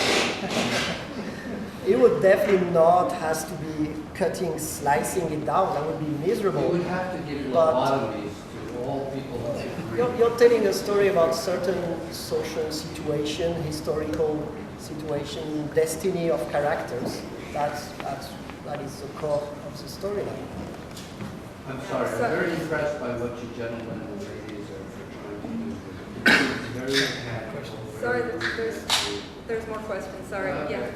It would definitely not has to be cutting, slicing it down. That would be miserable. You would have to give But lobotomies to all people that agree. you're telling a story about certain social situation, historical situation, destiny of characters. That is the core of the storyline. I'm sorry, I'm very impressed by what you gentlemen and ladies are trying to do. Very impactful. Sorry, there's more questions. Sorry. Yeah.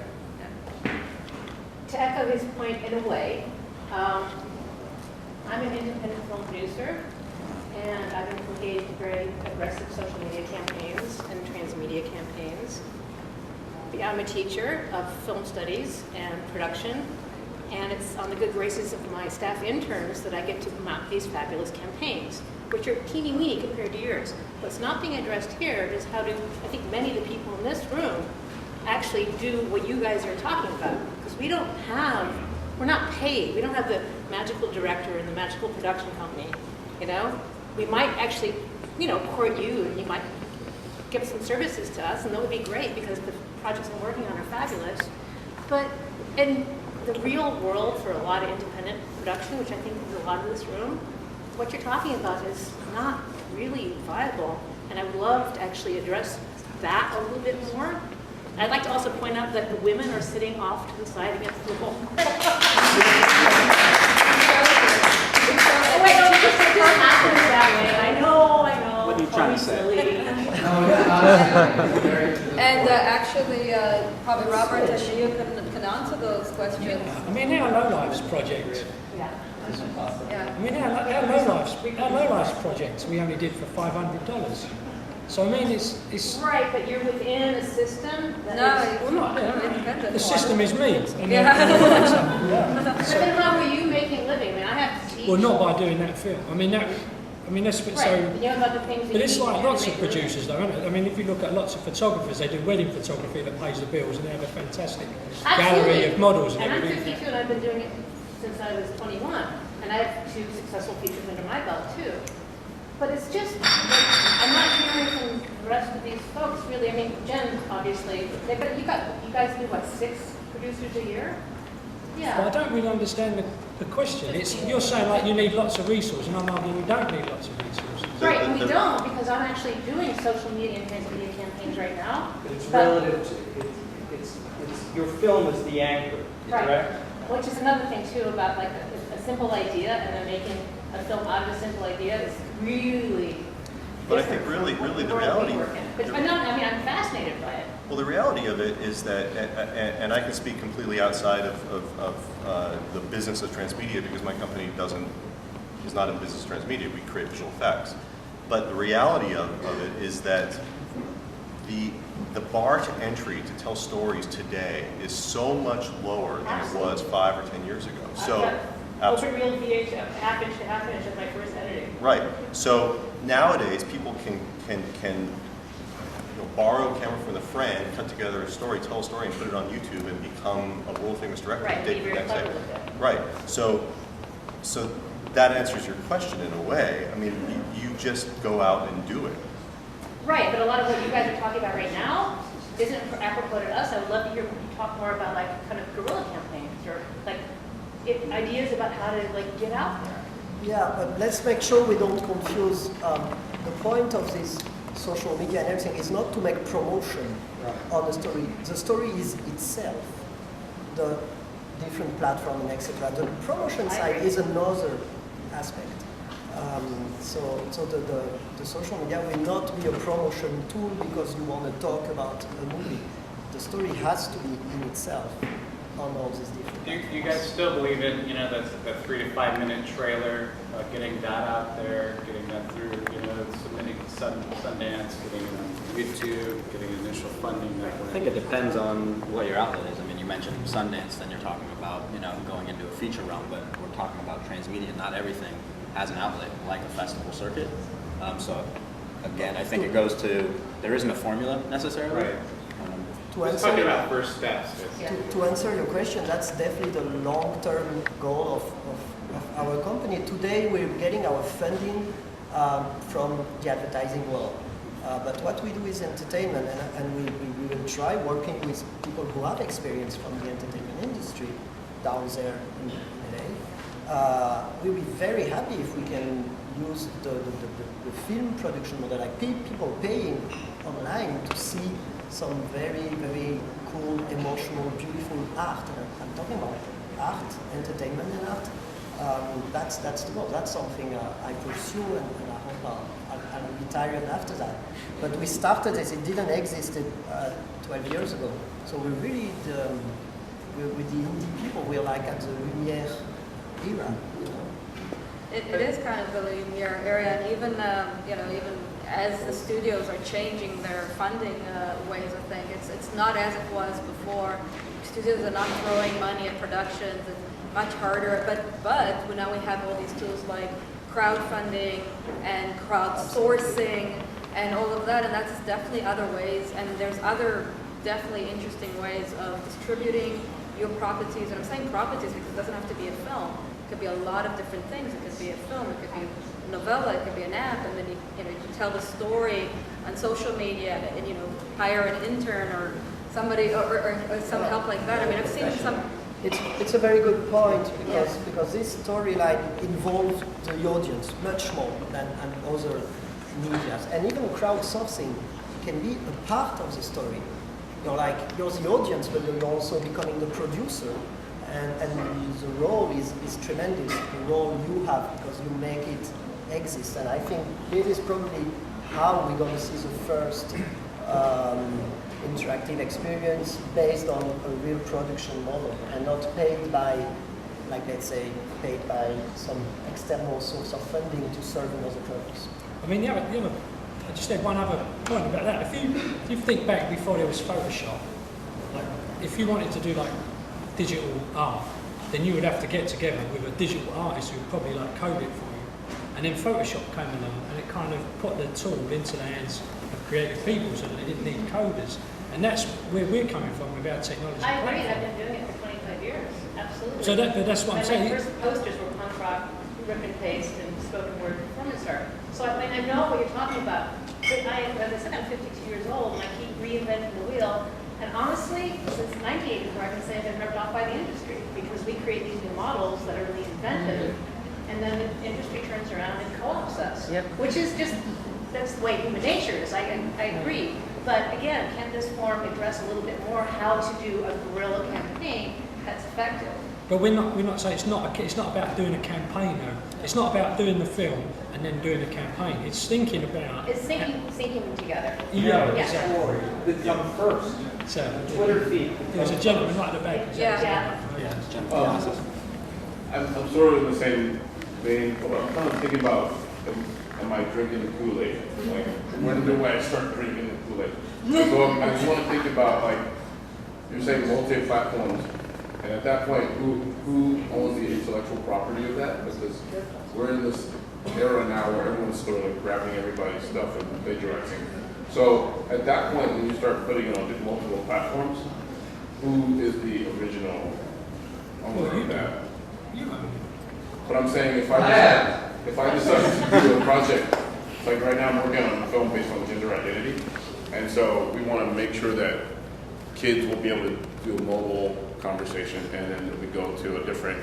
To echo his point in a way, I'm an independent film producer, and I've been engaged in very aggressive social media campaigns and transmedia campaigns. I'm a teacher of film studies and production, and it's on the good graces of my staff interns that I get to mount these fabulous campaigns, which are teeny-weeny compared to yours. What's not being addressed here is how do, I think many of the people in this room actually do what you guys are talking about. Because we're not paid. We don't have the magical director and the magical production company, you know? We might actually, court you, and you might give some services to us, and that would be great because the projects I'm working on are fabulous. But in the real world for a lot of independent production, which I think is a lot of this room, what you're talking about is not really viable. And I would love to actually address that a little bit more. I'd like to also point out that the women are sitting off to the side against the wall. Oh, wait, no, just happens that way. I know. What are you trying to say? And actually, probably Robert and you can answer those questions. I mean, our low-lives project. Yeah. I mean, our low-lives projects we only did for $500. So I mean, it's right, but you're within a system that is... Well, not independent. The system is me. And So then how were you making living? I mean, I have to teach. Well, not by doing that film. I mean, that's right. so. You know about the things But it's you like need lots to of make a living. producers, though, isn't it? I mean, if you look at lots of photographers, they do wedding photography that pays the bills, and they have a fantastic gallery of models and And I'm everything. 52, and I've been doing it since I was 21, and I have 2 successful features under my belt too. But it's just, I'm not hearing from the rest of these folks really. I mean, Jen, obviously, but you guys do what, 6 producers a year? Yeah. But I don't really understand the question. You're saying like you need lots of resources, and I'm arguing we don't need lots of resources. Right, and we don't, because I'm actually doing social media and transmedia campaigns right now. But it's relative to, it's your film is the anchor, correct? Which is another thing too about like a simple idea and then making a film out of a simple idea is really. But I think really the reality. But I'm fascinated by it. Well, the reality of it is that, and I can speak completely outside of the business of transmedia because my company is not in business of transmedia. We create visual effects. But the reality of it is that the bar to entry to tell stories today is so much lower than it was 5 or 10 years ago. So, Open reel VHS, half inch to half inch of my first editing. right. So nowadays, people can borrow a camera from a friend, cut together a story, tell a story, and put it on YouTube and become a world famous director. Right. The Be very next day. clever with it. Right. So that answers your question in a way. I mean, you just go out and do it. Right, but a lot of what you guys are talking about right now isn't apropos to us. I would love to hear you talk more about like kind of guerrilla campaigns or like ideas about how to like get out there. Yeah, but let's make sure we don't confuse the point of this social media and everything is not to make promotion on the story. The story is itself, the different platform and etc. The promotion side is another aspect. So the social media will not be a promotion tool because you want to talk about a movie. The story has to be in itself on all these different. You guys still believe in that 3 to 5 minute trailer, getting that out there, getting that through, submitting Sundance, getting it on YouTube, getting initial funding. I think it depends on what your outlet is. I mean, you mentioned Sundance, then you're talking about going into a feature realm, but we're talking about transmedia. Not everything has an outlet like a festival circuit. So again, I think it goes to there isn't a formula necessarily. Right. We're talking about first steps. To answer your question, that's definitely the long-term goal of our company. Today, we're getting our funding from the advertising world. But what we do is entertainment, and we will try working with people who have experience from the entertainment industry down there in LA. We'll be very happy if we can use the film production model, like people paying online to see some very, very cool, emotional, beautiful art. And I'm talking about art, entertainment and art. That's the goal. That's something I pursue, and I hope I'll retire after that. But we started as it didn't exist 12 years ago. So we're really with the indie people. We're like at the Lumière era, you know. It is kind of the Lumière area, and even even as the studios are changing their funding ways, I think it's not as it was before. Studios are not throwing money at productions. It's much harder, but now we have all these tools like crowdfunding and crowdsourcing and all of that, and that's definitely other ways, and there's other definitely interesting ways of distributing your properties. And I'm saying properties because it doesn't have to be a film. It could be a lot of different things. It could be a film, it could be a novella, it could be an app, and then you can tell the story on social media and hire an intern or somebody or some help like that. I mean, I've seen some. It's a very good point because this storyline involves the audience much more than other medias, and even crowdsourcing can be a part of the story. You're the audience, but you're also becoming the producer, and the role is tremendous. The role you have because you make it exist, and I think this is probably how we're going to see the first interactive experience based on a real production model and not paid by, let's say, paid by some external source of funding to serve another purpose. I mean, I just had one other point about that. If you think back before there was Photoshop, if you wanted to do digital art, then you would have to get together with a digital artist who would probably code it for you. And then Photoshop came along and it kind of put the tool into the hands of creative people so that they didn't need coders. And that's where we're coming from with our technology. I agree. I've been doing it for 25 years. Absolutely. So that's what I'm saying. My first posters were punk rock, rip and paste, and spoken word performance art. So I know what you're talking about. But as I said, I'm 52 years old, and I keep reinventing the wheel. And honestly, since 1984, I can say I've been ripped off by the industry because we create these new models that are really inventive, and then the industry turns around and co-ops us, which is just, that's the way human nature is. I agree. But again, can this form address a little bit more how to do a guerrilla campaign that's effective? But we're not saying it's not about doing a campaign though. It's not about doing the film and then doing a campaign. It's thinking about. It's syncing them together. Yeah, exactly. Story that come first. So Twitter feed. There's a gentleman right at the back. I'm sort of in the same vein, but I'm kind of thinking about, am I drinking the Kool-Aid? When do I start drinking the Kool-Aid? So I just want to think about, you're saying multi-platforms, and at that point, who owns the intellectual property of that? Because we're in this era now where everyone's sort of grabbing everybody's stuff and plagiarizing. So at that point, when you start putting it on multiple platforms, who is the original owner of that? But I'm saying if I decide to do a project, like right now I'm working on a film based on gender identity, and so we want to make sure that kids will be able to do a mobile conversation, and then we go to a different,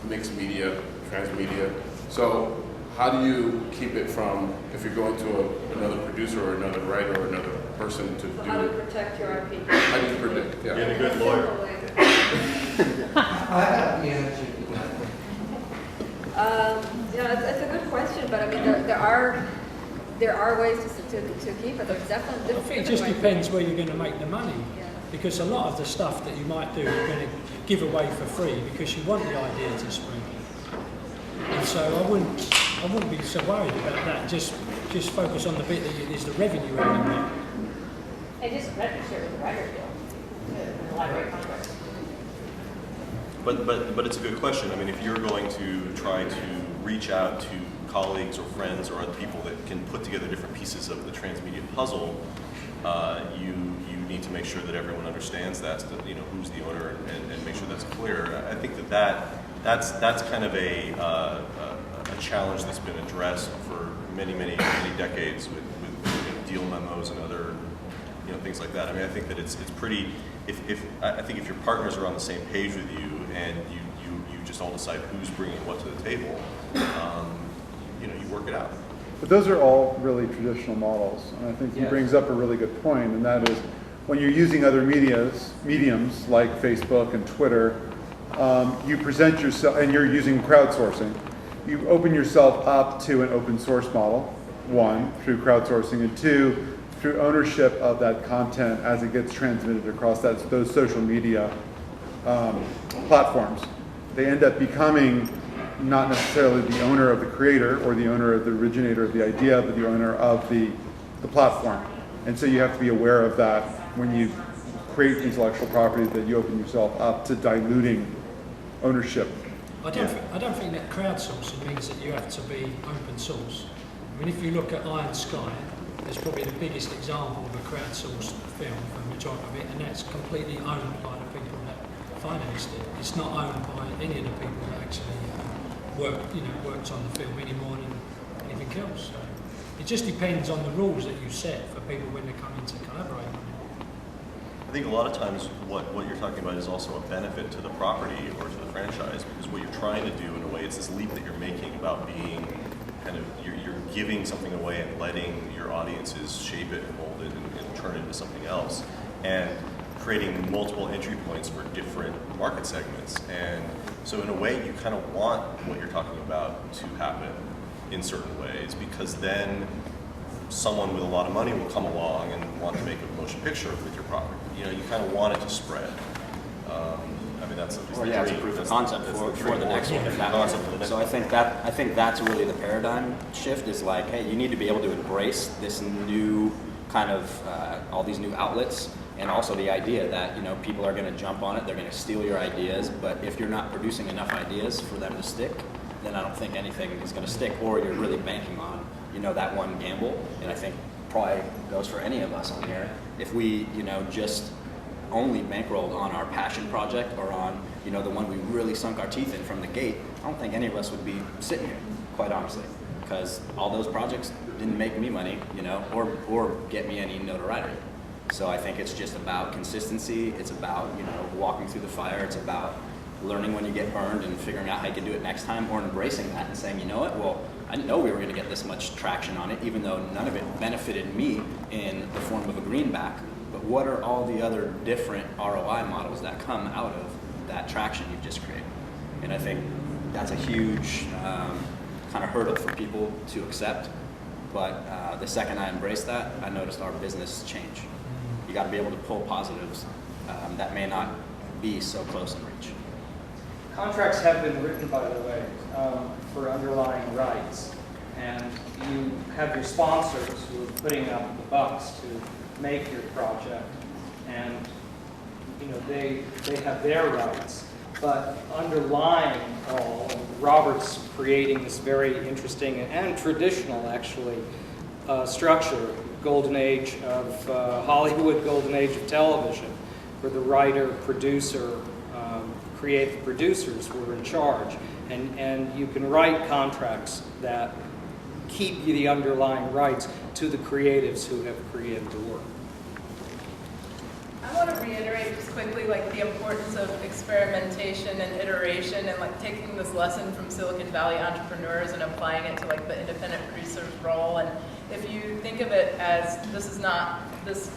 mixed media, transmedia. So how do you keep it from, if you're going to another producer or another writer or another person to do How to it? protect your IP? How do you protect? Yeah. Get a good lawyer. I have the answer to that. It's a good question, but I mean, there are ways to keep it. There's definitely I different think it just ways. depends where you're going to make the money. Because a lot of the stuff that you might do, you're going to give away for free because you want the idea to spread. And so I wouldn't be so worried about that. Just focus on the bit that is the revenue element. And just register with the writer deal, the library contract. But it's a good question. I mean, if you're going to try to reach out to colleagues or friends or other people that can put together different pieces of the transmedia puzzle, you need to make sure that everyone understands that, who's the owner, and make sure that's clear. I think that's kind of a challenge that's been addressed for many decades with deal memos and other things like that. I mean, I think that it's pretty. I think if your partners are on the same page with you and you just all decide who's bringing what to the table, you work it out. But those are all really traditional models, and I think he brings up a really good point, and that is when you're using other mediums like Facebook and Twitter, you present yourself, and you're using crowdsourcing, you open yourself up to an open source model, one, through crowdsourcing, and two, through ownership of that content as it gets transmitted across those social media platforms. They end up becoming not necessarily the owner of the creator or the owner of the originator of the idea, but the owner of the platform. And so you have to be aware of that when you create intellectual property, that you open yourself up to diluting ownership. I don't think that crowdsourcing means that you have to be open source. I mean, if you look at Iron Sky, it's probably the biggest example of a crowdsourced film for the majority of it, and that's completely owned by the people that financed it. It's not owned by any of the people that actually worked on the film any more than anything else. So it just depends on the rules that you set for people when they come in to collaborate on it. I think a lot of times what you're talking about is also a benefit to the property or to the franchise, because what you're trying to do in a way, it's this leap that you're making about being kind of, you're giving something away and letting your audiences shape it and mold it and turn it into something else, and creating multiple entry points for different market segments. And so in a way, you kind of want what you're talking about to happen in certain ways, because then someone with a lot of money will come along and want to make a motion picture with your property. You kind of want it to spread. I mean, that's it's a proof of concept for the next one. So I think that's really the paradigm shift. Is like, hey, you need to be able to embrace this new kind of all these new outlets, and also the idea that people are going to jump on it, they're going to steal your ideas. But if you're not producing enough ideas for them to stick, then I don't think anything is going to stick. Or you're really banking on that one gamble. And I think probably goes for any of us on here. If we just only bankrolled on our passion project or on the one we really sunk our teeth in from the gate, I don't think any of us would be sitting here, quite honestly, because all those projects didn't make me money, or get me any notoriety. So I think it's just about consistency. It's about walking through the fire. It's about learning when you get burned and figuring out how you can do it next time, or embracing that and saying, you know what, well, I didn't know we were going to get this much traction on it, even though none of it benefited me in the form of a greenback. But what are all the other different ROI models that come out of that traction you've just created? And I think that's a huge kind of hurdle for people to accept. But the second I embraced that, I noticed our business change. You got to be able to pull positives that may not be so close in reach. Contracts have been written, by the way, for underlying rights, and you have your sponsors who are putting up the bucks to make your project, and they have their rights. But underlying all, Robert's creating this very interesting and traditional, actually, structure, golden age of Hollywood, golden age of television, where the writer, producer, creative producers were in charge. And you can write contracts that keep you the underlying rights to the creatives who have created the work. I want to reiterate just quickly the importance of experimentation and iteration, and taking this lesson from Silicon Valley entrepreneurs and applying it to the independent producer's role. And if you think of it as this is not this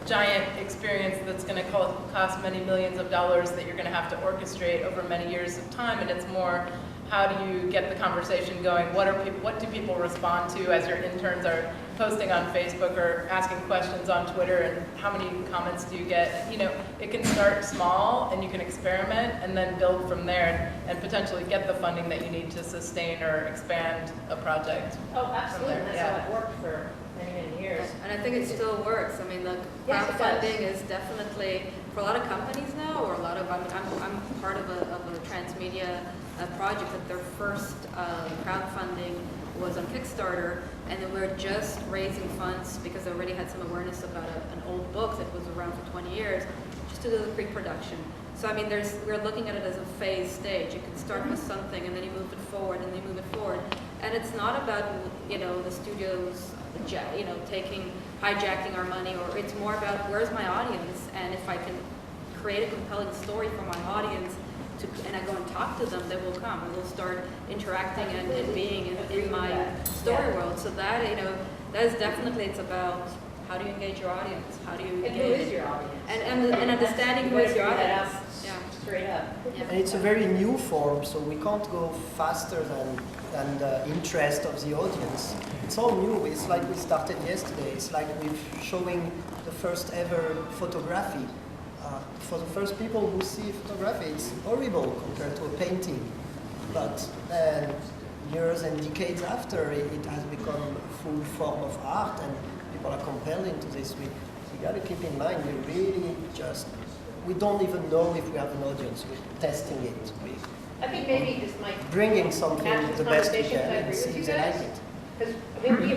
giant experience that's going to cost many millions of dollars that you're going to have to orchestrate over many years of time, and it's more, how do you get the conversation going? What do people respond to as your interns are posting on Facebook or asking questions on Twitter, and how many comments do you get? It can start small, and you can experiment and then build from there, and potentially get the funding that you need to sustain or expand a project. Oh, absolutely. That's how it worked for many years. And I think it still works. I mean, the crowdfunding is definitely, for a lot of companies now, or a lot of, I'm part of a Transmedia project that their first crowdfunding was on Kickstarter, and then we're just raising funds because they already had some awareness about an old book that was around for 20 years, just to do the pre-production. So I mean, we're looking at it as a phase stage. You can start with something, and then you move it forward, and then you move it forward. And it's not about the studios, taking hijacking our money, or it's more about where's my audience, and if I can create a compelling story for my audience, and I go and talk to them, they will come and will start interacting and being in my story world. So that, that is definitely, it's about how do you engage your audience? How do you engage? And who is your audience? And understanding who is your audience. Yeah. Straight up. Yeah. And it's a very new form, so we can't go faster than the interest of the audience. It's all new. It's like we started yesterday. It's like we're showing the first ever photography. For the first people who see photography, it's horrible compared to a painting. But then years and decades after, it has become a full form of art, and people are compelled into this. We got to keep in mind, we don't even know if we have an audience. We're testing it. I think maybe this might Bringing something add to the best we conversation, can I and agree see with you if they like guys. it. Because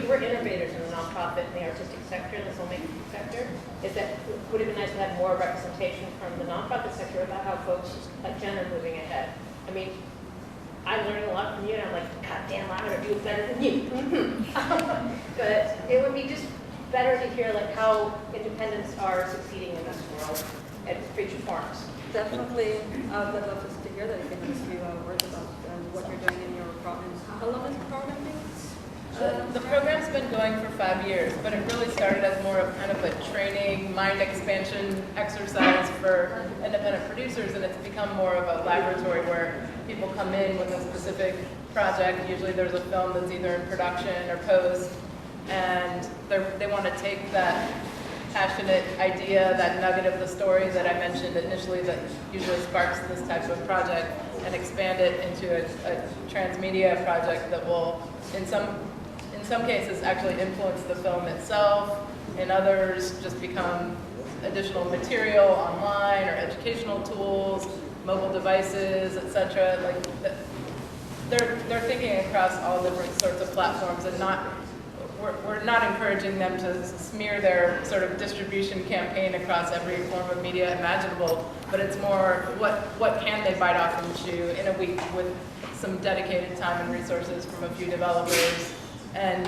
we're innovators in the nonprofit and the artistic sector and the filmmaking sector. Is that would have been nice to have more representation from the nonprofit sector about how folks like Jen are moving ahead. I mean, I'm learning a lot from you, and I'm like, God damn, I'm gonna do it better than you. But it would be just better to hear like how independents are succeeding in this world at feature forms. Definitely, I'd love to hear that. You can just a few words about what you're doing in your province. How long has the program been? The program's been going for 5 years, but it really started as more of kind of a training, mind expansion exercise for independent producers, and it's become more of a laboratory where people come in with a specific project. Usually there's a film that's either in production or post, and they want to take that passionate idea, that nugget of the story that I mentioned initially that usually sparks this type of project, and expand it into a transmedia project that will, in some cases, actually influence the film itself. In others, just become additional material online or educational tools, mobile devices, etc. Like they're thinking across all different sorts of platforms, and we're not encouraging them to smear their sort of distribution campaign across every form of media imaginable, but it's more what can they bite off and chew in a week with some dedicated time and resources from a few developers. And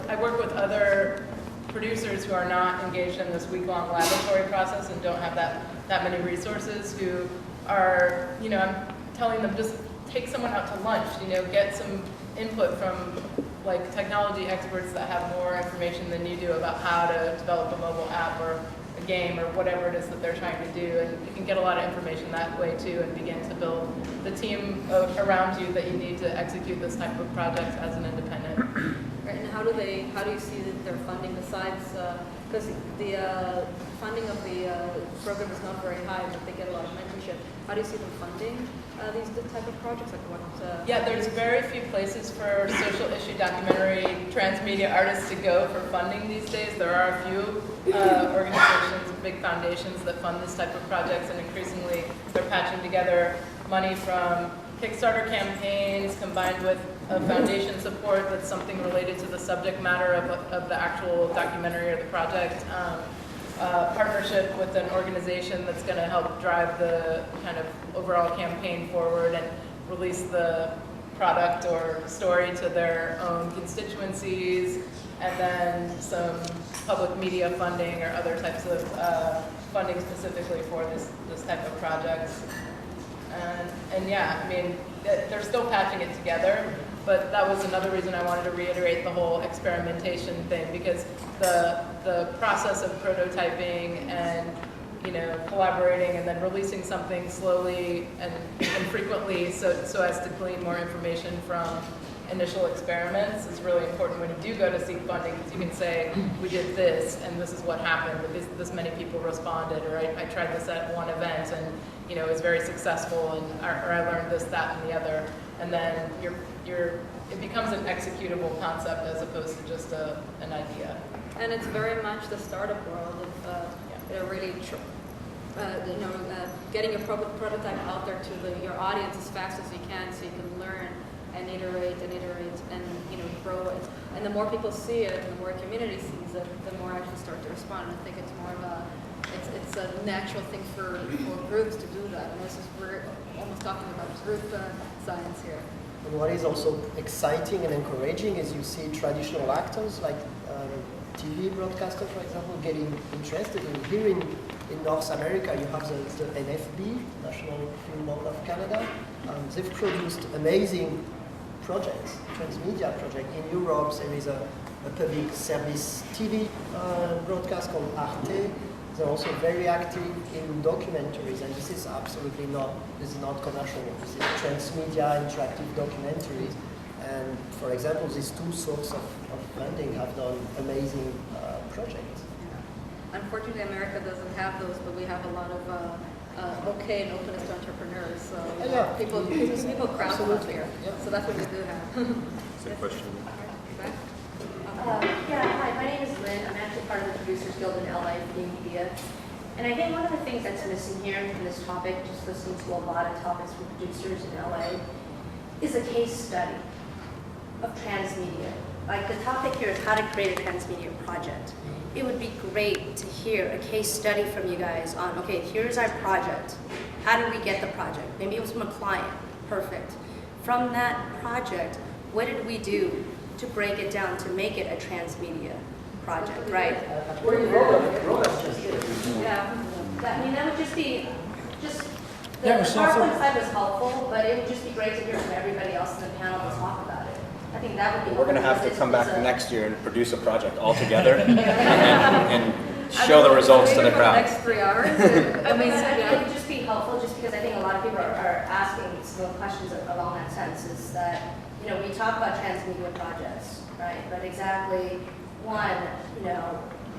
I work with other producers who are not engaged in this week-long laboratory process and don't have that many resources, who are, I'm telling them, just take someone out to lunch, get some input from like technology experts that have more information than you do about how to develop a mobile app or a game or whatever it is that they're trying to do. And you can get a lot of information that way too, and begin to build the team around you that you need to execute this type of project as an independent. Right, and how do you see that their funding besides, because the funding of the program is not very high, but they get a lot of mentorship. How do you see them funding these type of projects? Like what? Yeah, there's very few places for social issue documentary transmedia artists to go for funding these days. There are a few organizations, big foundations that fund this type of projects, and increasingly they're patching together money from Kickstarter campaigns combined with foundation support that's something related to the subject matter of the actual documentary or the project. Partnership with an organization that's going to help drive the kind of overall campaign forward and release the product or story to their own constituencies, and then some public media funding or other types of funding specifically for this type of project. And yeah, I mean, they're still patching it together, but that was another reason I wanted to reiterate the whole experimentation thing, because the process of prototyping and collaborating and then releasing something slowly and frequently so as to glean more information from initial experiments is really important when you do go to seek funding, because you can say, we did this and this is what happened, this many people responded, or I tried this at one event and it was very successful, and or I learned this, that, and the other, and then it becomes an executable concept as opposed to just an idea. And it's very much the startup world of really getting a prototype out there to your audience as fast as you can, so you can learn and iterate and grow it. And the more people see it, and the more community sees it, the more actually start to respond. And I think it's more of it's a natural thing for groups to do that. And we're almost talking about group science here. And what is also exciting and encouraging is you see traditional actors like TV broadcaster, for example, getting interested in here in North America. You have the NFB, National Film Board of Canada. They've produced amazing projects, transmedia project. In Europe, there is a public service TV broadcast called Arte. They're also very active in documentaries, and this is absolutely not commercial. This is transmedia interactive documentaries. And for example, these two sorts of funding have done amazing projects. Unfortunately, America doesn't have those, but we have a lot of okay and openness to entrepreneurs. So people crowdfund here. So that's what we do have. Is there a question? Hi, my name is Lynn. I'm actually part of the Producers Guild in LA for media. And I think one of the things that's missing here in this topic, just listening to a lot of topics from producers in LA, is a case study of transmedia. Like the topic here is how to create a transmedia project. It would be great to hear a case study from you guys on, okay, here's our project. How did we get the project? Maybe it was from a client. Perfect. From that project, what did we do to break it down to make it a transmedia project, right? Yeah. I mean, that would just be, the PowerPoint slide was helpful, but it would just be great to hear from everybody else in the panel to talk about it. I think that would be. We're going to have to come back next year and produce a project all together and show the results to the crowd. Next 3 hours. I mean, it would just be helpful, just because I think a lot of people are asking some questions along that sense. Is that we talk about transmedia projects, right? But exactly one,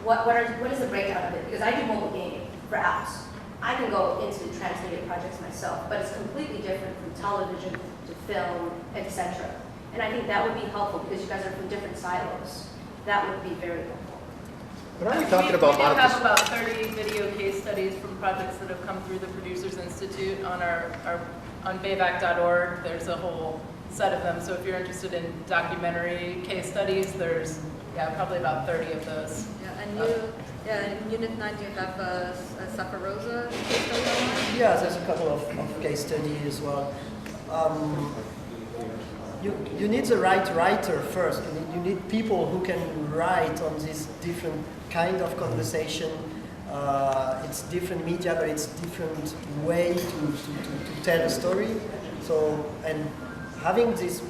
what is the breakdown of it? Because I do mobile gaming for apps. I can go into transmedia projects myself, but it's completely different from television to film, etc. And I think that would be helpful because you guys are from different silos. That would be very helpful. But are we talking about We do have about 30 video case studies from projects that have come through the Producers Institute on on bayback.org. There's a whole set of them. So if you're interested in documentary case studies, there's probably about 30 of those. In Unit 9, do you have a Safarosa case study online? Yeah, there's a couple of case studies as well. You need the right writer first. You need people who can write on this different kind of conversation. It's different media, but it's different way to tell a story. So, and having these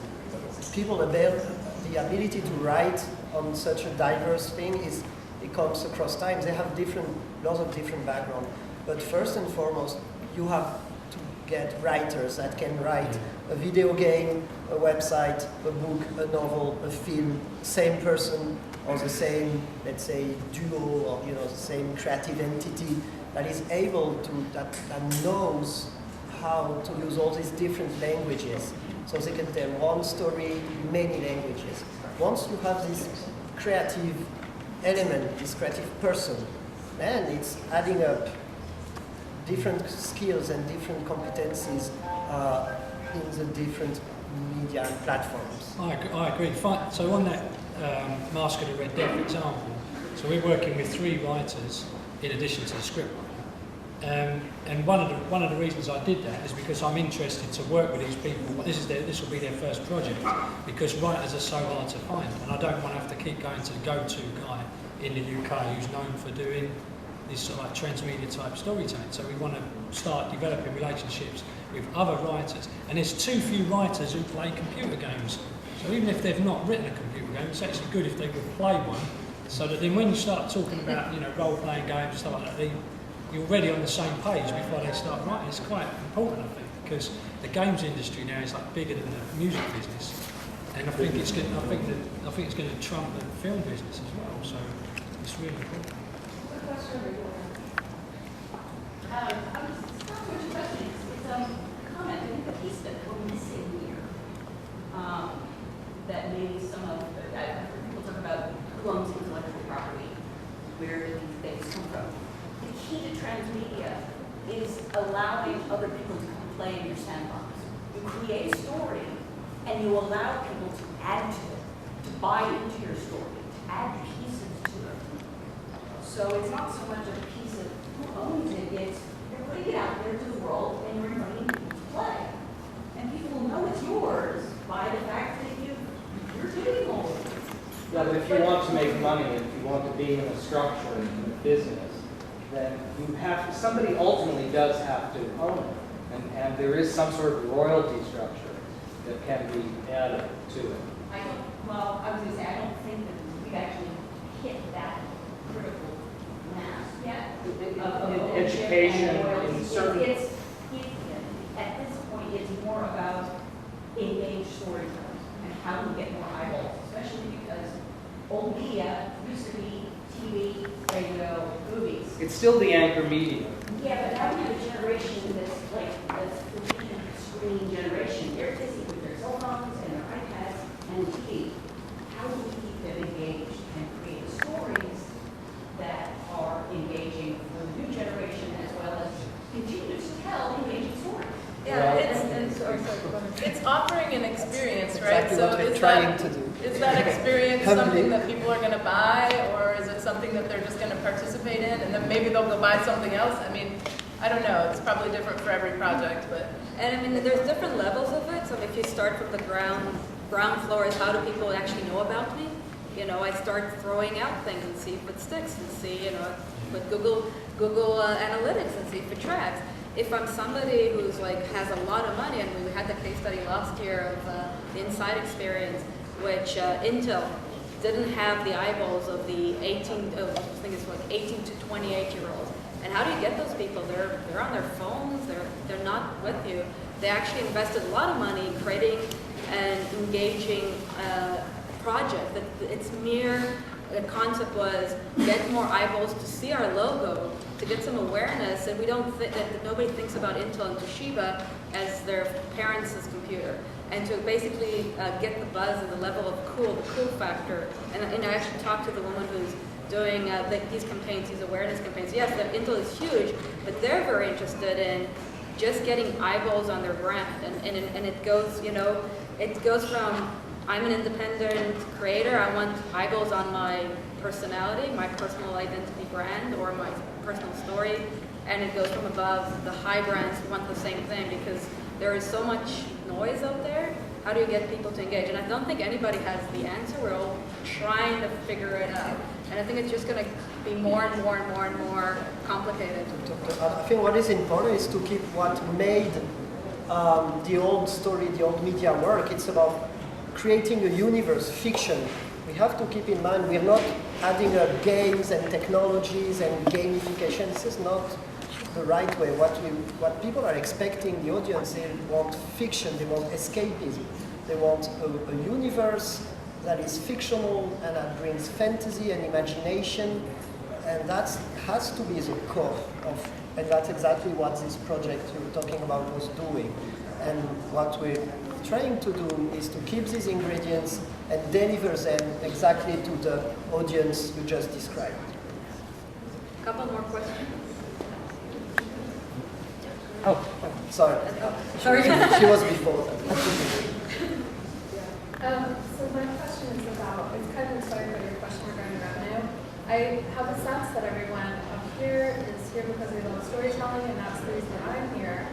people the ability to write on such a diverse thing it comes across time. They have lots of different background. But first and foremost, you have to get writers that can write a video game, a website, a book, a novel, a film, same person or the same, let's say, duo or the same creative entity that is able to, that knows how to use all these different languages. So they can tell one story in many languages. Once you have this creative element, this creative person, then it's adding up different skills and different competencies in the different media and platforms. I agree. So on that Mask of the Red Death example, so we're working with 3 writers in addition to the script writer. And one of the reasons I did that is because I'm interested to work with these people. This will be their first project because writers are so hard to find, and I don't want to have to keep going to the go-to guy in the UK who's known for doing this sort of like transmedia type storytelling. So we want to start developing relationships with other writers, and there's too few writers who play computer games. So even if they've not written a computer game, it's actually good if they would play one, so that then when you start talking about role-playing games and stuff like that, you're already on the same page before they start writing. It's quite important, I think, because the games industry now is like bigger than the music business, and I think it's going to trump the film business as well. So it's really important. That maybe some of people talk about who owns intellectual property, where do these things come from? The key to transmedia is allowing other people to come play in your sandbox. You create a story and you allow people to add to it, to buy into your story, to add pieces to it. So it's not so much a piece of who owns it, it's you're putting it out there to the world and you're inviting people to play. And people will know it's But if you want to make money, if you want to be in a structure, in a business, then you have somebody ultimately does have to own it, and there is some sort of royalty structure that can be added to it. Well, I was going to say, I don't think that we've actually hit that critical mass yet. Education in certain... At this point, it's more about engaged storytelling and how do we get more eyeballs, especially because old media used to be TV, radio, movies. It's still the anchor medium. Yeah, but now we have a generation that's like the television screen generation. They're busy with their cell phones and their iPads and TV. How do we keep them engaged and create stories that are engaging for the new generation as well as continue to tell engaging stories? Yeah, it's offering an experience, right? Exactly what we're trying to do. Is that experience something that people are going to buy, or is it something that they're just going to participate in, and then maybe they'll go buy something else? I mean, I don't know. It's probably different for every project, but... And I mean, there's different levels of it. So if you start from the ground floor is how do people actually know about me? You know, I start throwing out things and see if it sticks and see, you know, with Google Analytics and see if it tracks. If I'm somebody who's like has a lot of money, and we had the case study last year of the Inside experience, which Intel didn't have the eyeballs of the 18 to 28-year-olds. And how do you get those people? They're on their phones. They're not with you. They actually invested a lot of money creating an engaging project. That its mere concept was get more eyeballs to see our logo, to get some awareness, and we don't think that nobody thinks about Intel and Toshiba as their parents' computer, and to basically get the buzz and the level of the cool factor. And I actually talked to the woman who's doing these campaigns, these awareness campaigns. Yes, Intel is huge, but they're very interested in just getting eyeballs on their brand, and it goes, you know, it goes from I'm an independent creator, I want eyeballs on my personality, my personal identity brand, or my personal story, and it goes from above. The high brands want the same thing because there is so much noise out there. How do you get people to engage? And I don't think anybody has the answer. We're all trying to figure it out. And I think it's just going to be more and more and more and more complicated. I think what is important is to keep what made the old story, the old media work. It's about creating a universe, fiction. We have to keep in mind we're not adding games and technologies and gamification. This is not the right way. What people are expecting, the audience, they want fiction, they want escapism. They want a universe that is fictional and that brings fantasy and imagination, and that has to be the core of, and that's exactly what this project you're talking about was doing. And what we're trying to do is to keep these ingredients and deliver them exactly to the audience you just described. A couple more questions. Oh, sorry. Sorry. She was before. So my question is about, it's kind of inspired by your question regarding revenue. I have a sense that everyone up here is here because they love storytelling, and that's the reason I'm here.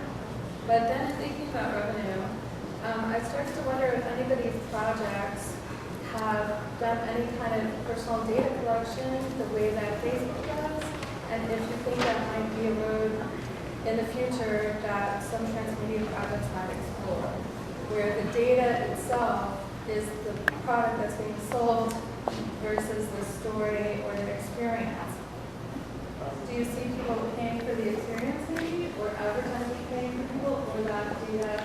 But then thinking about revenue, I started to wonder if anybody's projects have done any kind of personal data collection the way that Facebook does, and if you think that might be a road in the future that some transmedia projects might explore, where the data itself is the product that's being sold versus the story or the experience. Do you see people paying for the experience maybe, or advertisers paying for people, or that data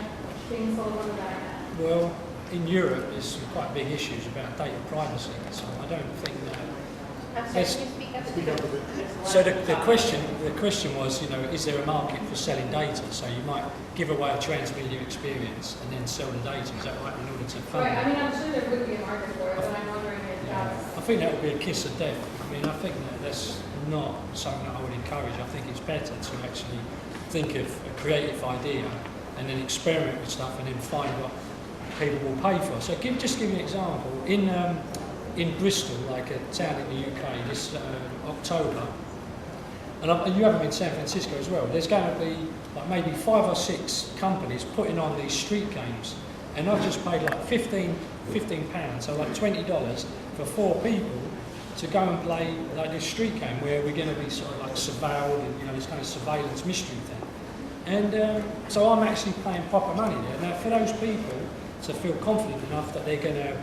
being sold on the back end? Well, in Europe, there's some quite big issues about data privacy, so I don't think that. I'm sorry, can you speak up? So the question was, you know, is there a market for selling data? So you might give away a transmedia experience and then sell the data. Is that right? In order to fund Right. it? I mean, I'm sure there would be a market for it, but I'm wondering if that's. I think that would be a kiss of death. I mean, I think that's not something that I would encourage. I think it's better to actually think of a creative idea and then experiment with stuff and then find what people will pay for. So just give me an example. In Bristol, like a town in the UK, this October, and you haven't been in San Francisco as well, there's going to be like maybe 5 or 6 companies putting on these street games, And I've just paid like £15, so like $20 for 4 people to go and play like this street game where we're going to be sort of like surveilled and, you know, this kind of surveillance mystery thing. And so I'm actually paying proper money there. Now for those people to feel confident enough that they're going to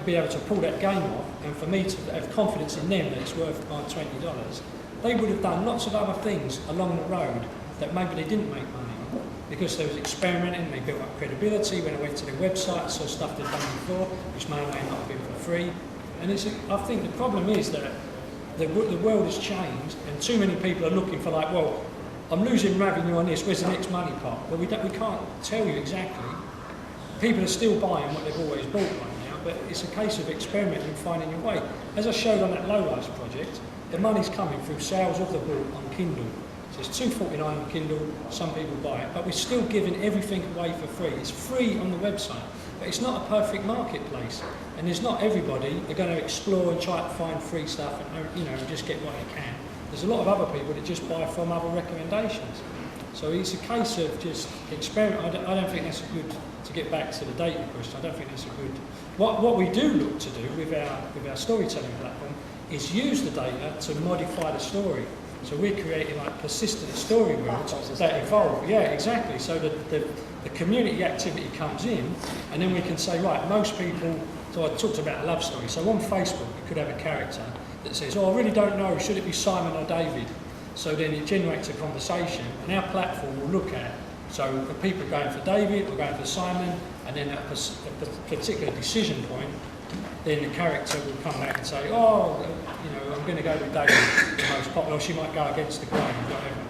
be able to pull that game off, and for me to have confidence in them that it's worth my $20, they would have done lots of other things along the road that maybe they didn't make money on, because they was experimenting, they built up credibility. When I went to their website, I saw stuff they'd done before, which may or may not have been for free. And I think the problem is that the world has changed, and too many people are looking for like, well, I'm losing revenue on this, where's the next money pot? Well, we can't tell you exactly. People are still buying what they've always bought right now, but it's a case of experimenting and finding your way. As I showed on that low-rise project, the money's coming through sales of the book on Kindle. So it's $2.49 on Kindle, some people buy it, but we're still giving everything away for free. It's free on the website, but it's not a perfect marketplace. And there's not everybody are going to explore and try to find free stuff and, you know, just get what they can. There's a lot of other people that just buy from other recommendations. So it's a case of just experiment. I don't think that's a good, to get back to the data question, I don't think that's a good, what we do look to do with our storytelling platform is use the data to modify the story. So we're creating like persistent story worlds that evolve. Yeah, exactly. So the community activity comes in, and then we can say, right, most people, so I talked about a love story. So on Facebook, you could have a character that says, oh, I really don't know, should it be Simon or David? So then it generates a conversation, and our platform will look at, so if people are going for David or going for Simon, and then at a particular decision point, then the character will come back and say, oh, you know, I'm going to go with David, the most popular, or she might go against the grain, whatever.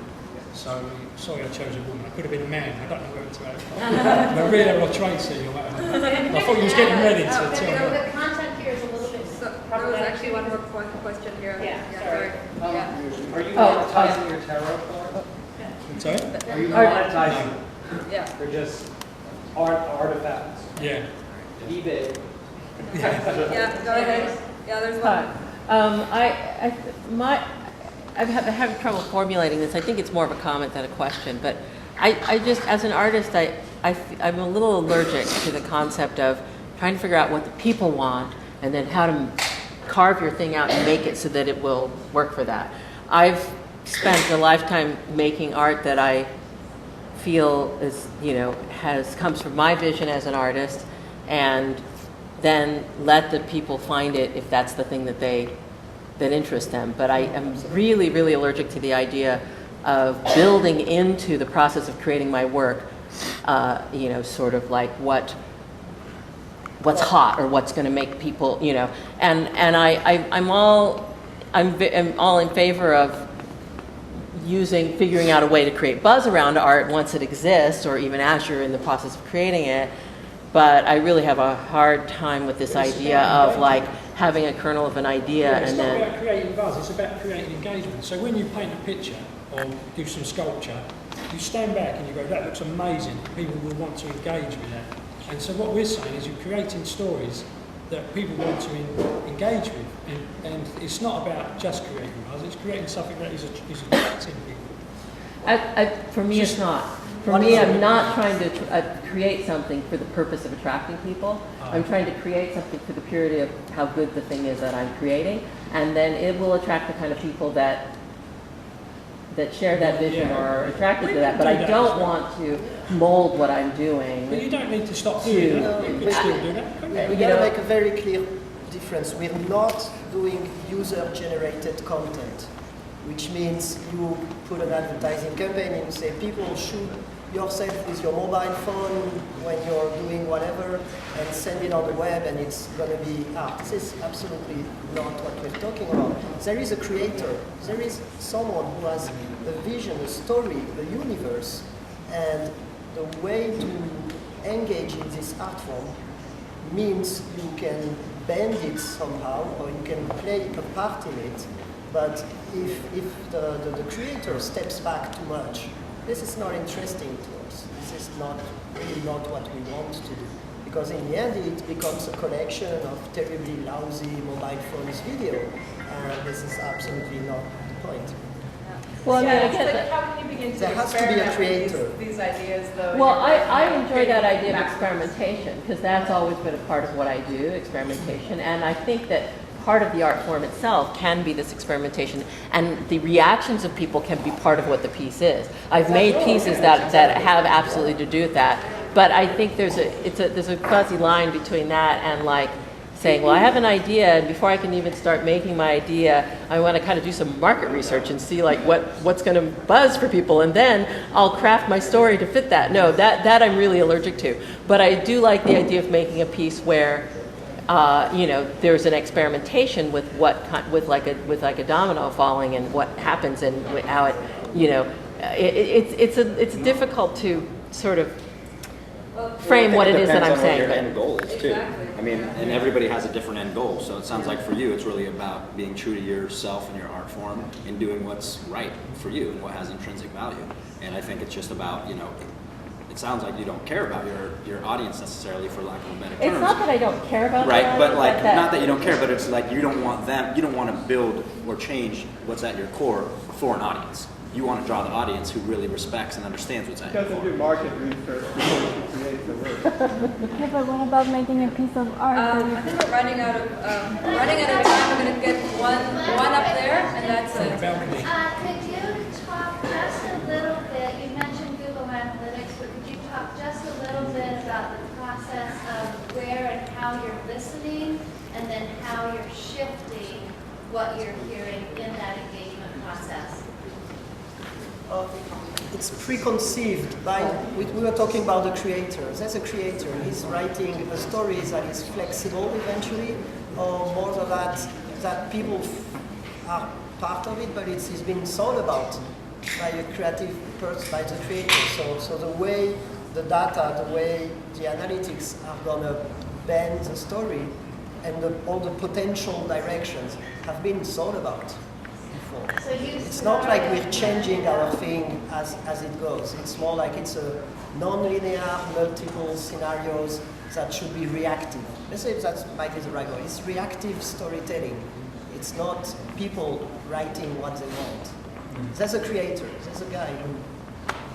So, sorry I chose a woman. I could have been a man. I don't know whether to have Maria or Tracy or whatever. I thought you was getting ready to tell me. The content here is a little bit There was actually one more question here. Sorry. Are you monetizing your tarot cards? Sorry? Are you monetizing? Yeah. They're just artifacts. Yeah. eBay. Yeah, go ahead. Yeah, there's one. I'm having trouble formulating this. I think it's more of a comment than a question, but I just, as an artist, I'm a little allergic to the concept of trying to figure out what the people want and then how to carve your thing out and make it so that it will work for that. I've spent a lifetime making art that I feel is, you know, comes from my vision as an artist, and then let the people find it if that's the thing that interests them. But I am really, really allergic to the idea of building into the process of creating my work, you know, sort of like what's hot or what's going to make people, you know. And I'm all in favor of figuring out a way to create buzz around art once it exists, or even as you're in the process of creating it. But I really have a hard time with this idea of like having a kernel of an idea it's and not then... about creating buzz, it's about creating engagement. So when you paint a picture or do some sculpture, you stand back and you go, that looks amazing, people will want to engage with that. And so what we're saying is you're creating stories that people want to engage with. And it's not about just creating buzz, it's creating something that is attracting people. For me, it's not. For me, I'm not trying to create something for the purpose of attracting people. I'm trying to create something for the purity of how good the thing is that I'm creating, and then it will attract the kind of people that share that vision or are attracted to that. But I don't want to mold what I'm doing. But you don't need to stop doing that. You can still do that. We gotta make a very clear difference. We're not doing user-generated content, which means you put an advertising campaign and you say, people shoot yourself with your mobile phone when you're doing whatever and send it on the web and it's going to be art. This is absolutely not what we're talking about. There is a creator. There is someone who has a vision, a story, a universe, and the way to engage in this art form means you can bend it somehow or you can play a part in it. But if the creator steps back too much, this is not interesting to us. This is really not what we want to do. Because in the end, it becomes a collection of terribly lousy mobile phones video, and this is absolutely not the point. Well, I mean, I it's get like, that. how can you begin to There has to be a experiment creator. with these ideas, though? Well, and you're I like, enjoy that getting idea of backwards? experimentation because that's always been a part of what I do, experimentation. And I think that part of the art form itself can be this experimentation, and the reactions of people can be part of what the piece is. I've made pieces that have absolutely to do with that, but I think there's a fuzzy line between that and like saying, well, I have an idea, and before I can even start making my idea, I want to kind of do some market research and see like what's going to buzz for people, and then I'll craft my story to fit that. No, that I'm really allergic to. But I do like the idea of making a piece where, you know, there's an experimentation with with like a domino falling and what happens and how it, you know, it's difficult to sort of frame what it is that I'm saying. Your end goal is too. Exactly. I mean, and everybody has a different end goal. So it sounds like for you, it's really about being true to yourself and your art form and doing what's right for you and what has intrinsic value. And I think it's just about, you know, it sounds like you don't care about your audience necessarily, for lack of a better term. It's not that I don't care about right, that, but like not that you don't care, but it's like you don't want to build or change what's at your core for an audience. You want to draw the audience who really respects and understands what's at your core. Doesn't do market research before you create the work. Yeah, but what about making a piece of art? I think we're running out of time. We're going to get one up there, and that's it. Could you talk just a little bit, you mentioned Google Analytics, but could you talk just a little bit about the process of where and how you're listening, and then how you're shifting what you're hearing in that engagement process? It's preconceived by, we were talking about the creator. There's a creator, he's writing a story that is flexible eventually, or more than that people are part of it, but it's been thought about by a creative person, by the creator. So the way the data, the way the analytics are gonna bend the story, and all the potential directions have been thought about. So It's not like we're changing our thing as it goes. It's more like it's a non-linear, multiple scenarios that should be reactive. Let's say that might be the right word. It's reactive storytelling. It's not people writing what they want. There's a creator. There's a guy who...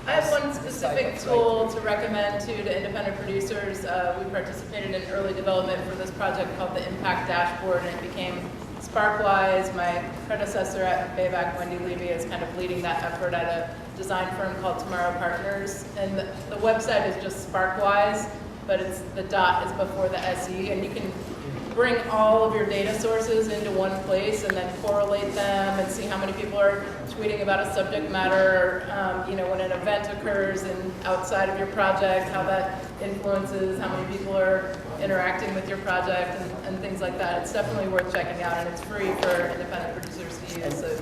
I have one specific tool to recommend to independent producers. We participated in early development for this project called the Impact Dashboard, and it became Sparkwise. My predecessor at Bayback, Wendy Levy, is kind of leading that effort at a design firm called Tomorrow Partners. And the website is just Sparkwise, but it's the dot is before the SE, and you can bring all of your data sources into one place and then correlate them and see how many people are tweeting about a subject matter, you know, when an event occurs and outside of your project, how that influences how many people are interacting with your project and things like that. It's definitely worth checking out, and it's free for independent producers to use. So.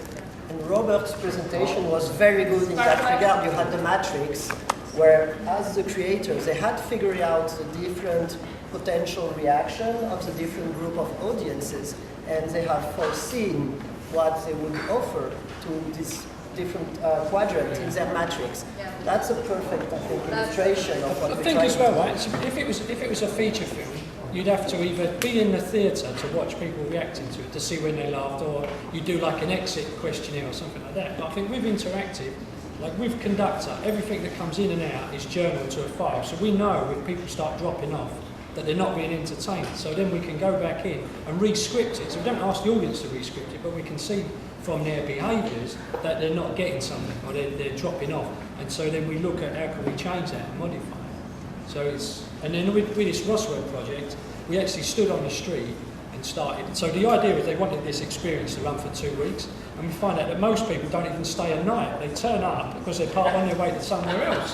And Robert's presentation was very good in that regard. You had the matrix, where as the creators, they had figured out the different potential reaction of the different group of audiences, and they have foreseen what they would offer to this different quadrant in their matrix. Yeah. That's a perfect, I think, illustration of what I we're think trying as well, to do. right? So if it was a feature film, you'd have to either be in the theatre to watch people reacting to it, to see when they laughed, or you do like an exit questionnaire or something like that. But I think with interactive, like with Conductor, everything that comes in and out is journaled to a file. So we know if people start dropping off that they're not being entertained. So then we can go back in and re-script it. So we don't ask the audience to re-script it, but we can see from their behaviours that they're not getting something or they're dropping off. And so then we look at how can we change that and modify it. So it's, and then with this Roswell project, we actually stood on the street and started. So the idea was they wanted this experience to run for 2 weeks, and we find out that most people don't even stay a night. They turn up because they're on their way to somewhere else.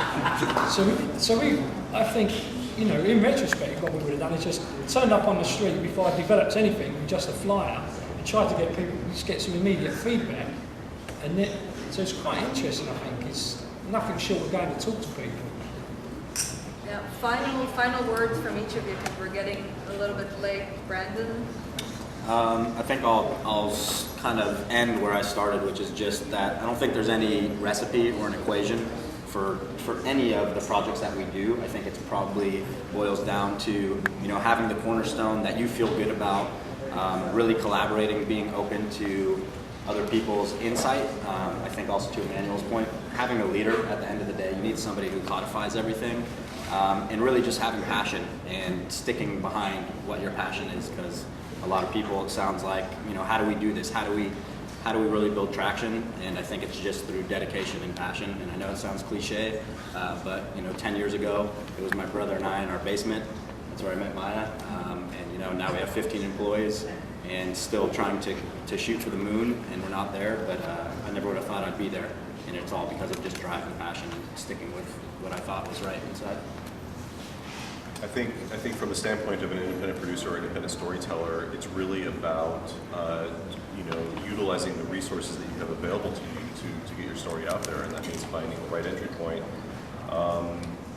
So we, I think, you know, in retrospect, what we would have done is just turned up on the street before I developed anything with just a flyer and tried to get people, just get some immediate feedback. And then, so it's quite interesting, I think. It's nothing short of going to talk to people. Yeah, final words from each of you, because we're getting a little bit late. Brandon? I think I'll kind of end where I started, which is just that I don't think there's any recipe or an equation for any of the projects that we do. I think it's probably boils down to, you know, having the cornerstone that you feel good about, really collaborating, being open to other people's insight. I think also to Emmanuel's point, having a leader at the end of the day, you need somebody who codifies everything, and really just having passion and sticking behind what your passion is, because a lot of people, it sounds like, you know, how do we do this? How do we really build traction? And I think it's just through dedication and passion. And I know it sounds cliche, but you know, 10 years ago, it was my brother and I in our basement. That's where I met Maya. And you know, now we have 15 employees and still trying to shoot for the moon, and we're not there, but I never would have thought I'd be there. And it's all because of just drive and passion and sticking with what I thought was right inside. I think from the standpoint of an independent producer or independent storyteller, it's really about you know, utilizing the resources that you have available to you to get your story out there, and that means finding the right entry point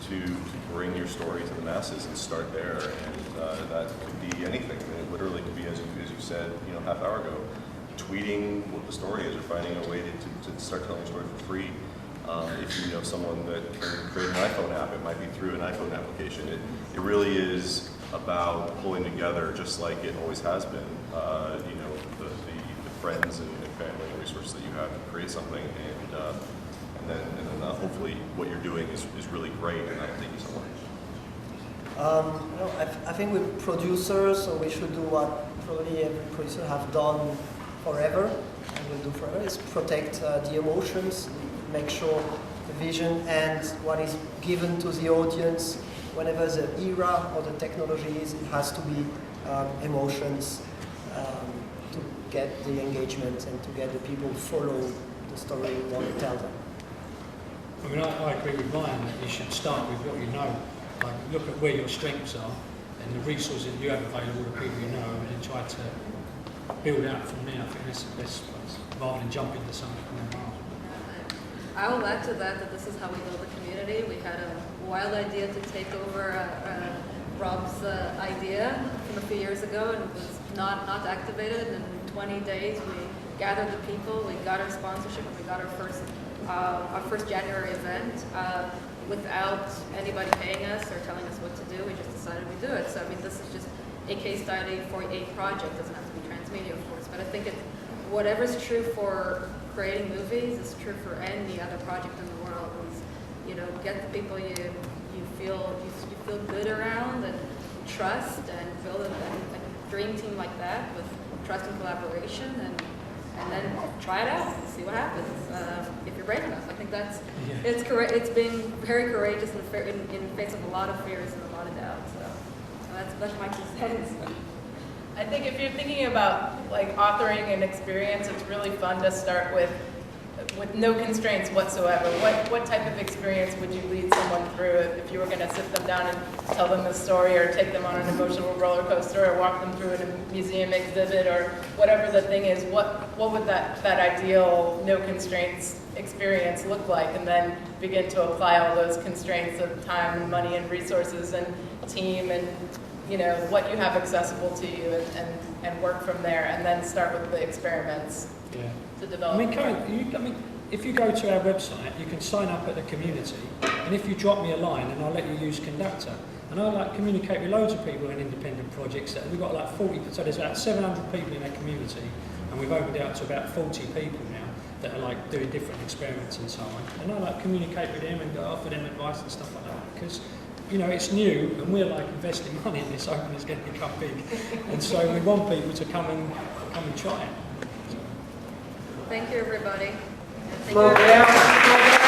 to bring your story to the masses and start there. And that could be anything. I mean, it literally could be, as you said, you know, half hour ago, tweeting what the story is, or finding a way to start telling a story for free. If you know someone that can create an iPhone app, it might be through an iPhone application. It really is about pulling together, just like it always has been, you know, the friends and family and resources that you have to create something, and then hopefully what you're doing is really great, and that'll take you somewhere. No, I think with producers, so we should do what probably every producer have done forever and will do forever, is protect the emotions, make sure the vision and what is given to the audience, whenever the era or the technology is, it has to be emotions to get the engagement and to get the people follow the story you want to tell them. I mean, I agree with Ryan that you should start with what you know. Like, look at where your strengths are and the resources you have available to people you know, and then try to build out from there. I think that's the best place, rather than jump into something more hard. I will add to that this is how we build a community. We had a wild idea to take over Rob's idea from a few years ago, and it was not activated. And in 20 days, we gathered the people, we got our sponsorship, and we got our first January event without anybody paying us or telling us what to do. We just decided we'd do it. So I mean, this is just a case study for a project. It doesn't have to be Transmedia, of course, but I think whatever's true for creating movies is true for any other project in the world. Is, you know, get the people you feel good around and trust, and build a dream team like that with trust and collaboration, and then try it out and see what happens if you're brave enough. I think it's being very courageous in the face of a lot of fears and a lot of doubts. So that's my 2 cents. I think if you're thinking about like authoring an experience, it's really fun to start with no constraints whatsoever. What type of experience would you lead someone through if you were going to sit them down and tell them a story, or take them on an emotional roller coaster, or walk them through a museum exhibit, or whatever the thing is? What would that ideal no constraints experience look like? And then begin to apply all those constraints of time and money and resources and team and, you know, what you have accessible to you, and work from there, and then start with the experiments to develop. I mean, if you go to our website, you can sign up at the community, and if you drop me a line, and I'll let you use Conductor. And I like communicate with loads of people in independent projects. We've got like 40, so there's about 700 people in our community, and we've opened it out to about 40 people now that are like doing different experiments and so on. And I like communicate with them and offer them advice and stuff like that, because, you know, it's new, and we're like investing money in this, hoping it's going to become big. And so we want people to come and try it. Thank you, everybody. And thank Well, you. yeah.